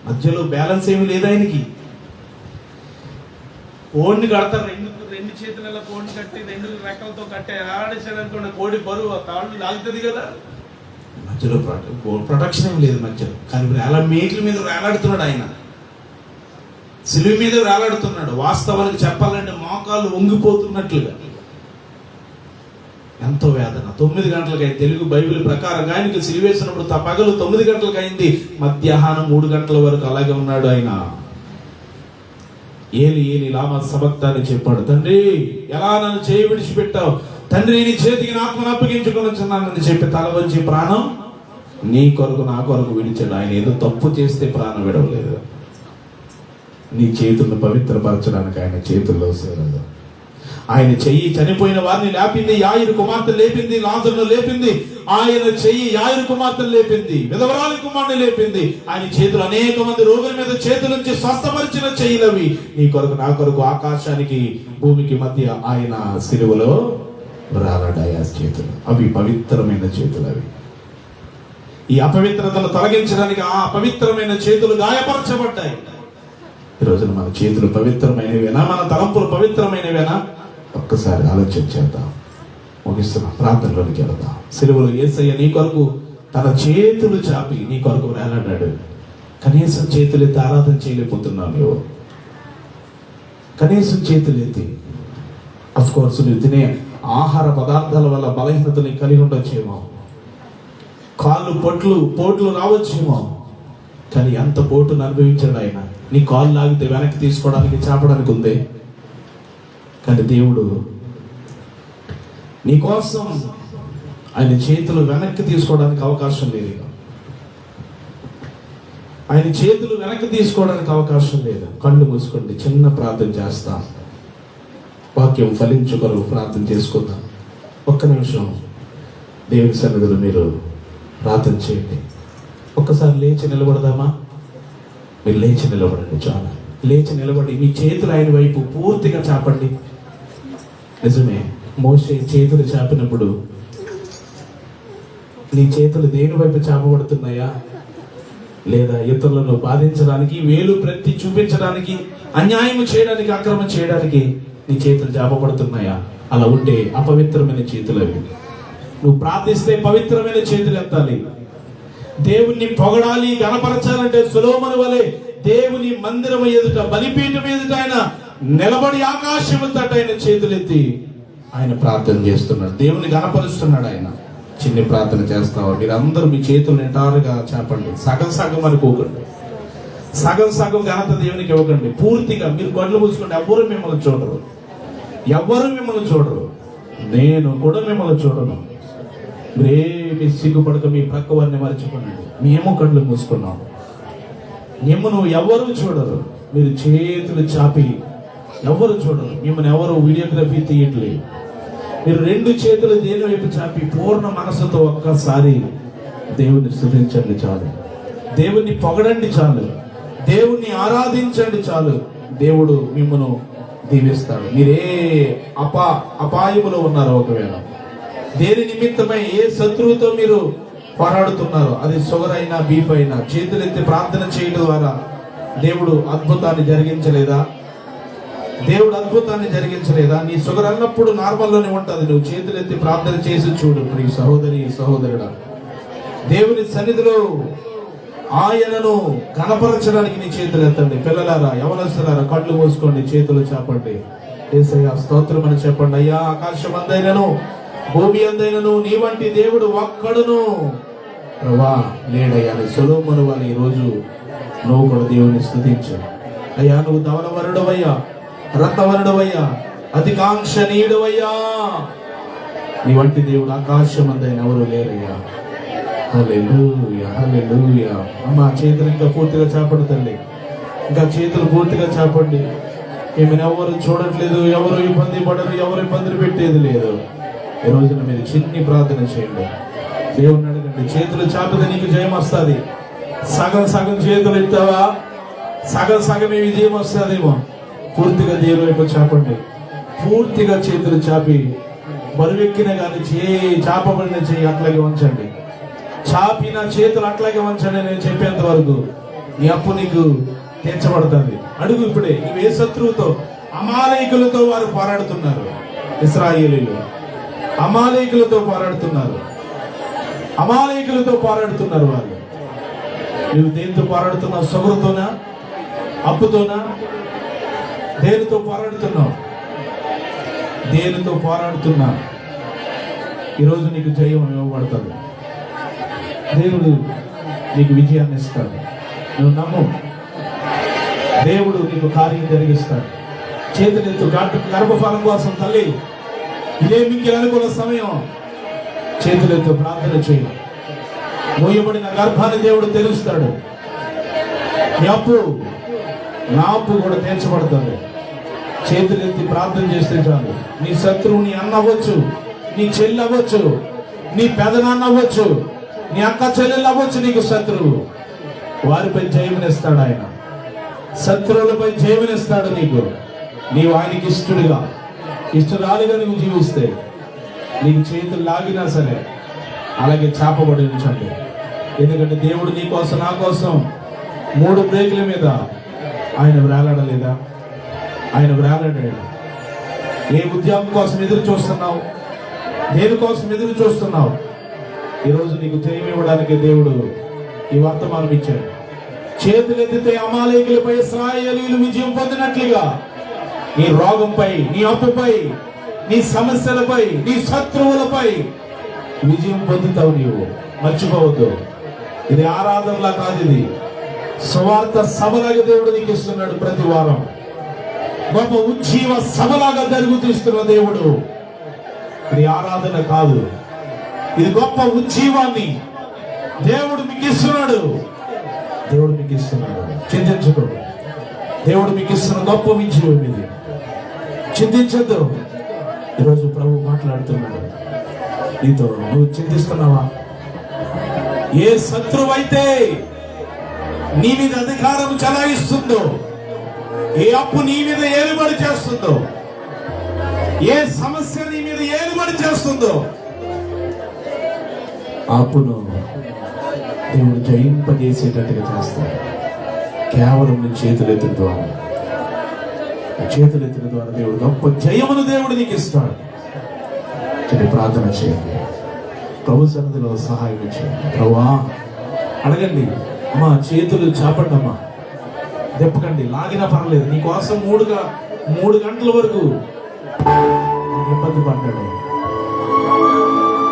మధ్యలో బ్యాలెన్స్ ఏమి లేదు ఆయనకి. కోడిని కడతారు, 2 చేతుల కోడిని కట్టి 2 రెక్కలతో కట్టి ఆడేసాడనుకోండి, కోడి బరువు తాళ్ళు లాగుతుంది కదా. మధ్యలో ప్రొటెక్షన్ ఏమి లేదు మధ్యలో. కానీ అలా మేకుల మీద వేలాడుతున్నాడు ఆయన, సిలువ మీద వేలాడుతున్నాడు. వాస్తవానికి చెప్పాలంటే మోకాళ్ళు వంగిపోతున్నట్లుగా. ఎంతో వేదన. 9 గంటలకు అయింది. తెలుగు బైబిల్ ప్రకారంగా ఆయనకి సిలువేసినప్పుడు పగలు 9 గంటలకు అయింది, మధ్యాహ్నం 3 గంటల వరకు అలాగే ఉన్నాడు ఆయన. ఏలి ఏలి లామా సబక్తాని చెప్పాడు. తండ్రి ఎలా నన్ను చేయి విడిచిపెట్టావు? తండ్రి నీ చేతికి నా ఆత్మను అప్పగించుకొనుచున్నానని చెప్పి తల వంచి ప్రాణం నీ కొరకు నా కొరకు విడిచాడు. ఆయన ఏదో తప్పు చేస్తే ప్రాణం విడవలేదు. నీ చేతులను పవిత్రపరచడానికి ఆయన చేతుల్లో సేరదు. ఆయన చెయ్యి చనిపోయిన వారిని లేపింది, యాయిరు కుమార్తె లేపింది, లాజరును లేపింది. ఆయన చెయ్యి యాయిరు కుమార్తెను లేపింది, విధవరాలి కుమారుని లేపింది. ఆయన చేతులు అనేక మంది రోగుల మీద చేతుల నుంచి స్వస్థపరిచిన చెయ్యిలవి. నీ కొరకు నా కొరకు ఆకాశానికి భూమికి మధ్య ఆయన సిలువలో రాలడాయి ఆ చేతులు. అవి పవిత్రమైన చేతులు. అవి ఈ అపవిత్రతను తొలగించడానికి ఆ పవిత్రమైన చేతులు గాయపరచబడ్డాయి. ఈ రోజున మన చేతులు పవిత్రమైనవేనా, మన తలంపులు పవిత్రమైనవేనా? ఒక్కసారి ఆలోచన చేద్దాం. ముగిస్తున్నా, ప్రార్థనలోనికి వెళదాం. సిలువలో యేసయ్య నీ కొరకు తన చేతులు చాపి నీ కొరకు వేలాడాడు. కనీసం చేతులు ఎత్తి ఆరాధన చేయలేకపోతున్నావు నువ్వు. కనీసం చేతులు ఎత్తి. అఫ్ కోర్స్ నువ్వు తినే ఆహార పదార్థాల వల్ల బలహీనతని కలిగి ఉండొచ్చేమో, కాళ్ళు పోట్లు రావచ్చేమో, కానీ ఎంత పోటును అనుభవించాడు ఆయన. నీ కాళ్ళు లాగితే వెనక్కి తీసుకోవడానికి చాపడానికి ఉంది, కానీ దేవుడు నీ కోసం ఆయన చేతులు వెనక్కి తీసుకోవడానికి అవకాశం లేదు. ఆయన చేతులు వెనక్కి తీసుకోవడానికి అవకాశం లేదు. కళ్ళు మూసుకోండి, చిన్న ప్రార్థన చేస్తాం. వాక్యం ఫలించు కొరకు ప్రార్థన చేసుకుందాం. ఒక్క నిమిషం దేవుని సన్నిధిలో మీరు ప్రార్థన చేయండి. ఒక్కసారి లేచి నిలబడదామా? మీరు లేచి నిలబడండి. చాలా లేచి నిలబడి మీ చేతులు ఆయన వైపు పూర్తిగా చాపండి. నిజమే, మోషే చేతులు చాపినప్పుడు నీ చేతులు దేని వైపు చాపబడుతున్నాయా? లేదా ఇతరులను బాధించడానికి, వేలు ప్రతి చూపించడానికి, అన్యాయం చేయడానికి, అక్రమం చేయడానికి నీ చేతులు చాపబడుతున్నాయా? అలా ఉంటే అపవిత్రమైన చేతులు అవి. నువ్వు ప్రార్థిస్తే పవిత్రమైన చేతులు ఎత్తాలి. దేవుణ్ణి పొగడాలి, గణపరచాలంటే సొలొమోను వలె దేవుని మందిరం ఎదుట, బలిపీఠం ఎదుట ఆయన నిలబడి ఆకాశము తట ఆయన చేతులెత్తి ఆయన ప్రార్థన చేస్తున్నాడు. దేవుని గణపరుస్తున్నాడు ఆయన. చిన్ని ప్రార్థన చేస్తావా? మీరందరూ మీ చేతులు నిటారుగా చాపండి. సగం అనుకోకండి. సగం ఘనత దేవునికి ఇవ్వకండి. పూర్తిగా మీరు గొడ్లు పూసుకోండి. ఎవరు మిమ్మల్ని చూడరు. నేను కూడా మిమ్మల్ని చూడను. మీరేమి సిగ్గుపడక మీ ప్రక్క వారిని మర్చిపోనండి. మేము కళ్ళు మూసుకున్నాం. మిమ్మల్ని ఎవరు చూడరు. మీరు చేతులు చాపి ఎవరు చూడరు. మిమ్మల్ని ఎవరు వీడియోగ్రఫీ తీయట్లేదు. మీరు రెండు చేతులు దేని వైపు చాపి పూర్ణ మనసుతో ఒక్కసారి దేవుని స్తుతించండి చాలు. దేవుని పొగడండి చాలు. దేవుణ్ణి ఆరాధించండి చాలు. దేవుడు మిమ్మల్ని దీవిస్తాడు. మీరే అపాయములో ఉన్నారో, ఒకవేళ దేని నిమిత్తమై ఏ శత్రువుతో మీరు పోరాడుతున్నారో, అది షుగర్ అయినా బీపీ అయినా, చేతులెత్తి ప్రార్థన చేయడం ద్వారా దేవుడు అద్భుతాన్ని జరిగించలేదా? నీ షుగర్ అన్నప్పుడు నార్మల్లోనే ఉంటుంది. నువ్వు చేతులెత్తి ప్రార్థన చేసి చూడు. ప్రియ సహోదరి, సహోదరుడా, దేవుని సన్నిధిలో ఆయనను కనపరచడానికి నీ చేతులు ఎత్తండి. పిల్లలారా, యవనస్తులారా, కళ్ళు మూసుకోండి, చేతులు చాపండి. యేసయ్యా స్తోత్రం అని చెప్పండి. అయ్యా, ఆకాశం అందైనను భూమి అందైనను నీ వంటి దేవుడు ఒక్కడును ప్రభా లేడయ్యా. సొలొమోను వలె ఈరోజు నువ్వు కూడా దేవుని స్తుతించు. అయ్యా, నువ్వు ధవలవరుడవయ్యా, రత్నవరుడవయ్యా, అధికాంక్షణీయుడవయ్యా. నీ వంటి దేవుడు ఆకాశం అందైన ఎవరు లేరయ్యా. హల్లెలూయా, హల్లెలూయా. అమ్మ, చేతులు ఇంకా పూర్తిగా చాపండి తల్లి. ఇంకా చేతులు పూర్తిగా చాపండి. ఏమైనా ఎవరు చూడట్లేదు, ఎవరు ఇబ్బంది పడరు, ఎవరు ఇబ్బందులు పెట్టేది లేదు. ఈ రోజున మీరు చిన్ని ప్రార్థన చేయండి. దేవుణ్ణి అడగండి. చేతులు చాపితే నీకు జయం వస్తుంది. సగం చేతులు ఎత్తావా, సగమే విజయం వస్తుందేమో. పూర్తిగా దేవుని వైపు చాపండి. పూర్తిగా చేతులు చాపి బరువెక్కిన కానీ చాపబడిన చేయి అట్లాగే ఉంచండి. చాపిన చేతులు అట్లాగే ఉంచండి. నేను చెప్పేంత వరకు నీ అప్పు నీకు తీర్చబడుతుంది. అడుగు ఇప్పుడే. నువ్వు ఏ శత్రువుతో? అమాలేకులతో వారు పోరాడుతున్నారు. ఇశ్రాయేలీయులు అమాలేకులతో పోరాడుతున్నారు వారు. నువ్వు దేనితో పోరాడుతున్నావు? షుగర్తోనా, అప్పుతోనా? దేనితో పోరాడుతున్నా? ఈరోజు నీకు జయం ఇవ్వబడుతుంది. దేవుడు నీకు విజయాన్ని ఇస్తాడు. నువ్వు నమ్ము. దేవుడు నీకు కార్యం జరిగిస్తాడు. చేతులెత్తు. గర్భఫలం కోసం తల్లి, ఇదే మీకు అనుకున్న సమయం. చేతులెత్తు, ప్రార్థన చేయి. మోయబడిన గర్భాన్ని దేవుడు తెలుస్తాడు. నా అప్పు కూడా తీర్చబడుతుంది. చేతులెత్తి ప్రార్థన చేస్తే చాలు. నీ శత్రువు నీ అన్న అవ్వచ్చు, నీ చెల్లి అవ్వచ్చు, నీ పెదనాన్న అవ్వచ్చు, నీ అక్క చెల్లెలు అవ్వచ్చు, నీకు శత్రువు. వారిపై జయమునిస్తాడు ఆయన. శత్రువులపై జయమునిస్తాడు నీకు. నీవు ఆయనకి ఇష్టడుగా, ఇష్టరాలుగా నువ్వు జీవిస్తే నీకు చేతులు లాగినా సరే అలాగే చాపబడి ఉంచండి. ఎందుకంటే దేవుడు నీ కోసం, నా కోసం 3 బ్రేకుల మీద ఆయన వేలాడలేదా? ఆయన వేలాడాడు. ఏ ఉద్యోగం కోసం ఎదురు చూస్తున్నావు? దేనికోసం ఎదురు చూస్తున్నావు? ఈరోజు నీకు జయం ఇవ్వడానికి దేవుడు ఈ వర్తమానం ఇచ్చాడు. చేతులెత్తితే అమాలేకులపై ఇశ్రాయేలీయులు విజయం పొందినట్లుగా నీ రోగంపై, నీ అప్పుపై, నీ సమస్యలపై, నీ శత్రువులపై విజయం పొందుతావు. నీవు మర్చిపోవద్దు. ఇది ఆరాధనలా కాదు, ఇది సువార్త సభలాగా దేవుడు నీకు ఇస్తున్నాడు. ప్రతి వారం గొప్ప ఉజ్జీవ సభలాగా జరుగుతీస్తున్న దేవుడు. ఇది ఆరాధన కాదు, ఇది గొప్ప ఉజ్జీవాన్ని దేవుడు మీకు ఇస్తున్నాడు. దేవుడు మీకు ఇస్తున్నాడు. చింతించదు. దేవుడు మీకు ఇస్తున్న గొప్ప విజయం ఇది. చింతించద్దు. ఈరోజు ప్రభు మాట్లాడుతున్నాడు నీతో. నువ్వు చింతిస్తున్నావా? ఏ శత్రువు అయితే నీ మీద అధికారం చలాయిస్తుందో, ఏ అప్పు నీ మీద ఏలుబడి చేస్తుందో, ఏ సమస్య నీ మీద ఏలుబడి చేస్తుందో, ఆ అప్పును దేవుడు జయింపజేసేటట్టుగా చేస్తాడు. కేవలం నీ చేతులెత్తిన ద్వారా, చేతులెత్తిన ద్వారా దేవుడు గొప్ప జయమును దేవుడు నీకు ఇస్తాడు. ప్రార్థన చేయండి. ప్రభు సన్నిధిలో సహాయం ఇచ్చేయండి. ప్రభువా అడగండి. అమ్మా చేతులు చాపండి, అమ్మా దెప్పకండి, లాగినా పర్లేదు. నీకోసం 3 గంటల వరకు ఇబ్బంది పడ్డాడు.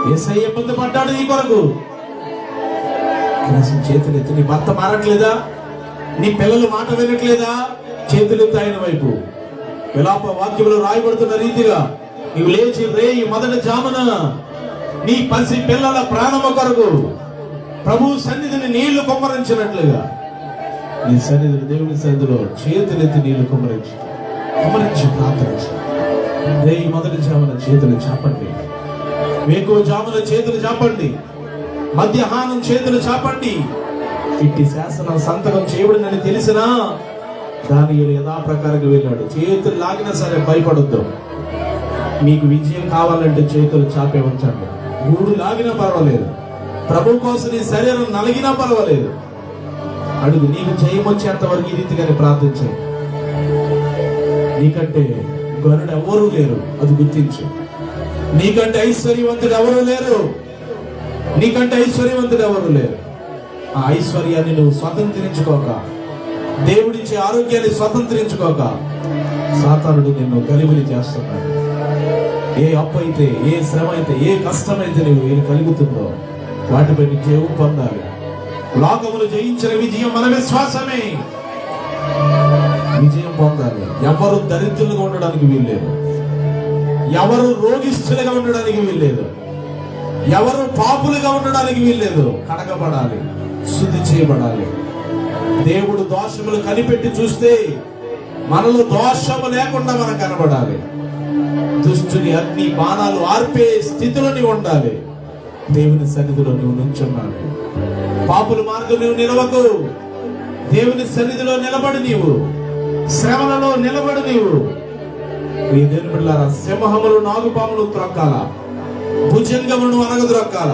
యేసయ్య ఇబ్బంది పడ్డాడు నీ కొరకు. కనీసం చేతులు ఎత్తి. నీ భర్త మారట్లేదా? నీ పిల్లలు మాట వినట్లేదా? చేతులెత్తి ఆయన వైపు. విలాప వాక్యంలో రాయబడుతున్న రీతిగా నీవు లేచి రేయి మొదటి జామున నీ పసి పిల్లల ప్రాణము కొరకు ప్రభు సన్నిధిని నీళ్లు కుమ్మరించినట్లుగా నీ సన్నిధిని, దేవుని సన్నిధిలో చేతులెత్తి నీళ్లు కుమ్మరించి ప్రార్థించు. రేయి మొదటి జామున చేతులు చాపండి, వేకువ జామున చేతులు చాపండి, మధ్యాహ్నం చేతులు చాపండి. ఇట్టి శాసనం సంతకం చేయబడినని తెలిసినా దానియేలు యథాప్రకారంగా వెళ్ళాడు. చేతులు లాగినా సరే భయపడొద్దు. మీకు విజయం కావాలంటే చేతులు చాపే ఉంచండి. గూడు లాగినా పర్వాలేదు, ప్రభు కోసం నీ శరీరం నలిగినా పర్వాలేదు. అడుగు. నీకు జయం వచ్చేంత వరకు ఈ రీతిగానే ప్రార్థించాయి. నీకంటే గనుడు ఎవరూ లేరు, అది గుర్తించు. నీకంటే ఐశ్వర్యవంతుడు ఎవరూ లేరు, నీకంటే ఐశ్వర్యవంతుడు ఎవరు లేరు. ఆ ఐశ్వర్యాన్ని నువ్వు స్వతంత్రించుకోక, దేవుడిచ్చే ఆరోగ్యాన్ని స్వతంత్రించుకోక సాతానుడు నిన్ను గలిబిలి చేస్తున్నాడు. ఏ అప్పు అయితే, ఏ శ్రమ అయితే, ఏ కష్టమైతే నువ్వు ఏది కలుగుతుందో వాటిపై విజయం పొందాలి. లోకములు జయించిన విజయం మన విశ్వాసమే. విజయం పొందాలి. ఎవరు దరిద్రులుగా ఉండడానికి వీల్లేదు, ఎవరు రోగిష్ఠులుగా ఉండడానికి వీల్లేదు, ఎవరు పాపులుగా ఉండడానికి వీల్లేదు. కడగబడాలి, శుద్ధి చేయబడాలి. దేవుడు దోషములు కనిపెట్టి చూస్తే మనలో దోషము లేకుండా మనం కనబడాలి. దుష్టుని అగ్ని బాణాలు ఆర్పే స్థితిలో నీవు ఉండాలి. దేవుని సన్నిధిలో నువ్వు నుంచున్నావు. పాపుల మార్గం నువ్వు నిలవకు. దేవుని సన్నిధిలో నిలబడి నీవు శ్రమలలో నిలబడి నీవు. ఈ దేవుని బిడ్డలారా, సింహములు నాగుపాములు త్రొక్కాల, భుజంగములను అనగద్రొక్కాల.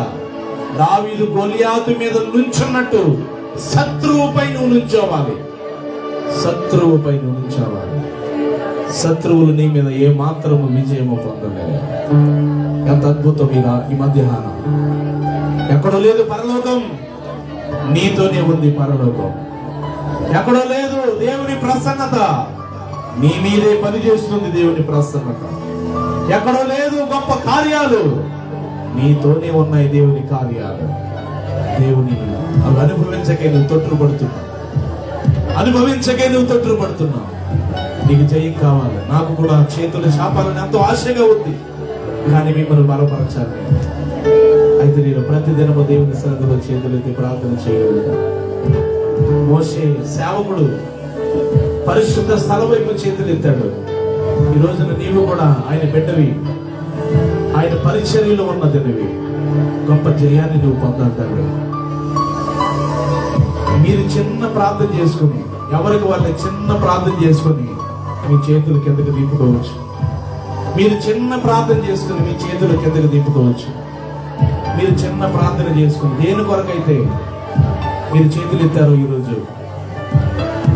దావీదు గొలియాతు మీద నుంచున్నట్టు శత్రువుపై నువ్వు నుంచోవాలి. శత్రువుపై నువ్వు నుంచోవాలి. శత్రువులు నీ మీద ఏ మాత్రము విజయము పొందలేదు. ఎంత అద్భుతం ఈ మధ్యాహ్నం. ఎక్కడో లేదు పరలోకం, నీతోనే ఉంది పరలోకం. ఎక్కడో లేదు దేవుని ప్రసన్నత, నీ మీదే పనిచేస్తుంది దేవుని ప్రసన్నత. ఎక్కడో లేదు గొప్ప కార్యాలు, నీతోనే ఉన్నాయి దేవుని కార్యాలు. దేవుని అవి అనుభవించకే నువ్వు తొట్టుపడుతున్నావు, అనుభవించకే నువ్వు తొట్టుపడుతున్నావు. నీకు జయం కావాలి. నాకు కూడా చేతులు చాపాలని ఎంతో ఆశగా ఉంది, కానీ మిమ్మల్ని బలపరచాలి. అయితే నేను ప్రతిదినము దేవుని సన్నిధిలో చేతులెత్తి ప్రార్థన చేయగలుగుతా. మోషే సేవకుడు పరిశుద్ధ స్థలం వైపు చేతులు ఎత్తాడు. ఈ రోజున నీవు కూడా ఆయన బిడ్డవి, ఆయన పరిచర్యలో ఉన్నదివి. గొప్ప జయాన్ని నువ్వు పొందంటాడు. మీరు చిన్న ప్రార్థన చేసుకుని, ఎవరికి వాళ్ళే చిన్న ప్రార్థన చేసుకుని మీ చేతులు కిందకి దింపుకోవచ్చు. మీరు చిన్న ప్రార్థన చేసుకుని మీ చేతులు కిందకి దింపుకోవచ్చు. మీరు చిన్న ప్రార్థన చేసుకుని దేని కొరకైతే మీరు చేతులు ఎత్తారో ఈరోజు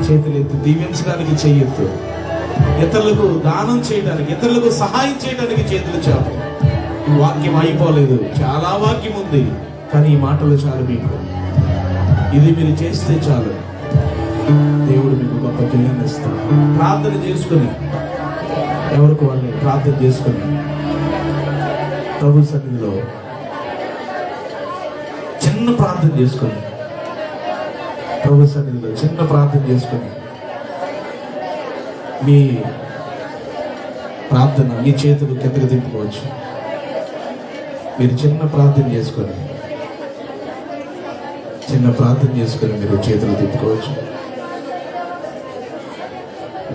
చేతులు ఎత్తి దీవించడానికి చేయొద్దు, ఇతరులకు దానం చేయడానికి, ఇతరులకు సహాయం చేయడానికి చేతులు చాలు. ఈ వాక్యం అయిపోలేదు, చాలా వాక్యం ఉంది, కానీ ఈ మాటలు చాలు. మీకు ఇది మీరు చేస్తే చాలు, దేవుడు మీకు గొప్ప జయాన్ని ఇస్తాడు. ప్రార్థన చేసుకుని, ఎవరికి వాళ్ళని ప్రార్థన చేసుకుని ప్రభు సన్నిధిలో చిన్న ప్రార్థన చేసుకుని, ప్రభు సన్నిధిలో చిన్న ప్రార్థన చేసుకుని మీ ప్రార్థన మీ చేతులు కిందకి దింపుకోవచ్చు. మీరు చిన్న ప్రార్థన చేసుకొని మీరు చేతులు దింపుకోవచ్చు.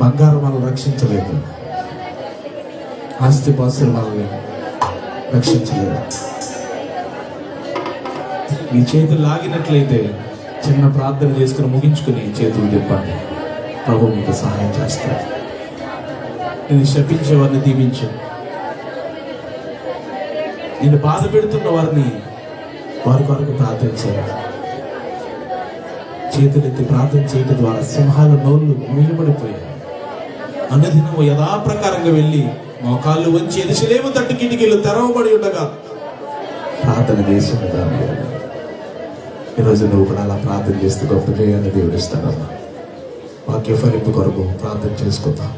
బంగారం మనల్ని రక్షించలేదు, ఆస్తిపాస్తులు మనల్ని రక్షించలేదు. మీ చేతులు లాగినట్లయితే చిన్న ప్రార్థన చేసుకుని ముగించుకుని చేతులు తిప్పండి. ప్రభు మీకు సహాయం చేస్తాడు. నేను శపించేవారిని దీవించు, నేను బాధ పెడుతున్న వారిని వారి కొరకు ప్రార్థించారు. చేతులెత్తి ప్రార్థన చేయడం ద్వారా సింహాల నోళ్ళు మూయబడిపోయాయి. అనుదినము యథాప్రకారంగా వెళ్ళి మోకాళ్ళు వంచి యెరూషలేము తట్టు కిటికీలు తెరవబడి ఉండగా ప్రార్థన చేసి ఉండగా ఈరోజు నువ్వు కూడా అలా ప్రార్థన చేస్తూ గొప్ప జయాన్ని దేవుడు ఇస్తాడమ్మా. వాక్య ఫలింపు కొరకు ప్రార్థన చేసుకుందాం.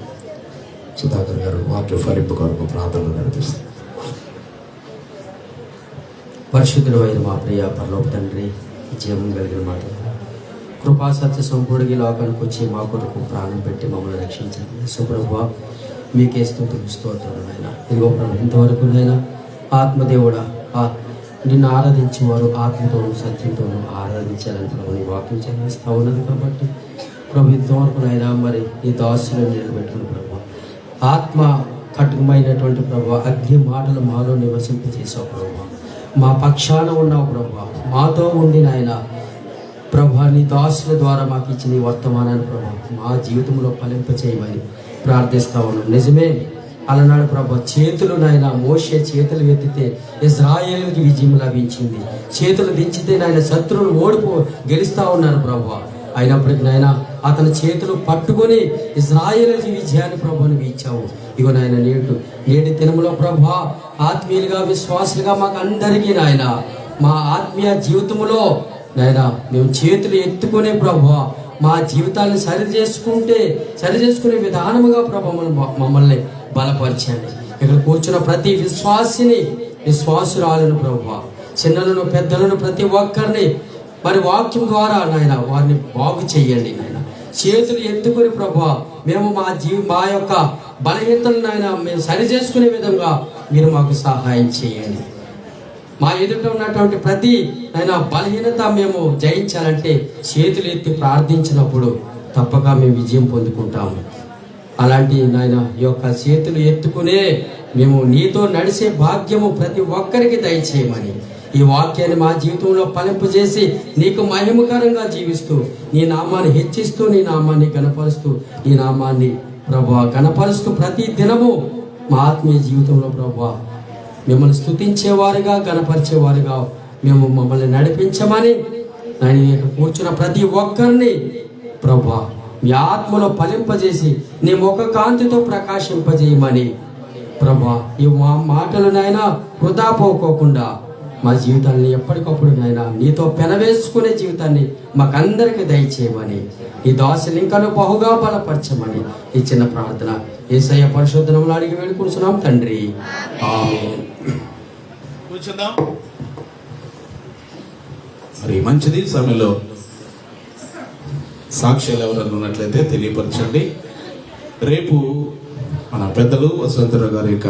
సుధాకర్ గారు వాక్య ఫలింపు కొరకు ప్రార్థనలు నడిపిస్తారు. పరిశుద్ధుడు అయిన మా ప్రియ పరలోక తండ్రి, జీవం కలిగిన మాట, కృపా సత్య సంపూర్ణి లోకానికి వచ్చి మా కొరకు ప్రాణం పెట్టి మమ్మల్ని రక్షించండి. సుప్రభు మీకే స్తోత్రాలు నాయన. ఇదిగో ప్రభు, ఇంతవరకు నైనా ఆత్మదేవుడా నిన్ను ఆరాధించేవారు ఆత్మతోనూ సత్యంతోనూ ఆరాధించాలని ప్రభు నీ వాక్యం చదివిస్తూ ఉన్నది కాబట్టి ప్రభు ఇంతవరకు నైనా మరి ఈ దాసులను నిలబెట్టుకుని ప్రభు ఆత్మ కటుకమైనటువంటి ప్రభు అగ్ని మాటలు మాలో నివసింపచేసావు ప్రభు. మా పక్షాన ఉన్నావు ప్రభు, మాతో ఉండి నాయన ప్రభు నీ దాసుల ద్వారా మాకు ఇచ్చిన ఈ వర్తమానాన్ని ప్రభు మా జీవితంలో ఫలింపచేయమని ప్రార్థిస్తా ఉన్నాం. నిజమే, అలనాడు ప్రభు చేతులు నాయన మోషే చేతులు ఎత్తితే ఇశ్రాయేలుకి విజయం లభించింది. చేతులు దించితే నాయన శత్రువులు గెలుస్తా ఉన్నారు ప్రభు. అయినప్పటికీ నాయన అతని చేతులు పట్టుకొని ఇశ్రాయేలుకి విజయాన్ని ప్రభుని ఇచ్చావు. ఇగో నాయన నేటి దినములో ప్రభు ఆత్మీయులుగా విశ్వాసులుగా మాకు అందరికీ నాయన మా ఆత్మీయ జీవితంలో నాయన మేము చేతులు ఎత్తుకునే ప్రభు మా జీవితాన్ని సరిచేసుకునే విధానముగా ప్రభు మమ్మల్ని బలపరచండి. ఇక్కడ కూర్చున్న ప్రతి విశ్వాసురాలను ప్రభు, చిన్నలను పెద్దలను ప్రతి ఒక్కరిని మరి వాక్యం ద్వారా నాయన వారిని బాగు చెయ్యండి నాయన. చేతులు ఎత్తుకుని ప్రభు మేము మా యొక్క బలహీనతలను నాయన మేము సరిచేసుకునే విధంగా మీరు మాకు సహాయం చేయండి. మా ఎదుట ఉన్నటువంటి ప్రతి నాయన బలహీనత మేము జయించాలంటే చేతులు ఎత్తి ప్రార్థించినప్పుడు తప్పక మేము విజయం పొందుకుంటాము. అలాంటి నాయన ఈ యొక్క చేతులు ఎత్తుకునే మేము నీతో నడిచే భాగ్యము ప్రతి ఒక్కరికి దయచేయమని ఈ వాక్యాన్ని మా జీవితంలో ఫలింపజేసి నీకు మహిమకరంగా జీవిస్తూ నీ నామాన్ని హెచ్చిస్తూ నీ నామాన్ని గణపరుస్తూ నీ నామాన్ని ప్రభువా గణపరుస్తూ ప్రతి దినము మా ఆత్మీయ జీవితంలో ప్రభువా మిమ్మల్ని స్తుతించేవారుగా గణపరిచేవారుగా మమ్మల్ని నడిపించమని నేను కూర్చున్న ప్రతి ఒక్కరిని ప్రభువా మీ ఆత్మలో ఫలింపజేసి నీ ముఖ కాంతితో ప్రకాశింపజేయమని ప్రభువా ఈ మా మాటలు నాయన వృధా పోకోకుండా మా జీవితాన్ని ఎప్పటికప్పుడు నాయన నీతో పెనవేసుకునే జీవితాన్ని మాకందరికి దయచేయమని ఈ దాసుని ఇంకా బహుగా బలపరచమని ఈ చిన్న ప్రార్థన యేసయ్య పరిశుద్ధ నామములో అడిగి వేడుకుంటున్నాం తండ్రి, ఆమేన్. కూర్చుందాం. మరి మంచిది సమయంలో సాక్ష్యాలు ఎవరైనా ఉన్నట్లయితే తెలియపరచండి. రేపు మన పెద్దలు వసంతరావు గారి యొక్క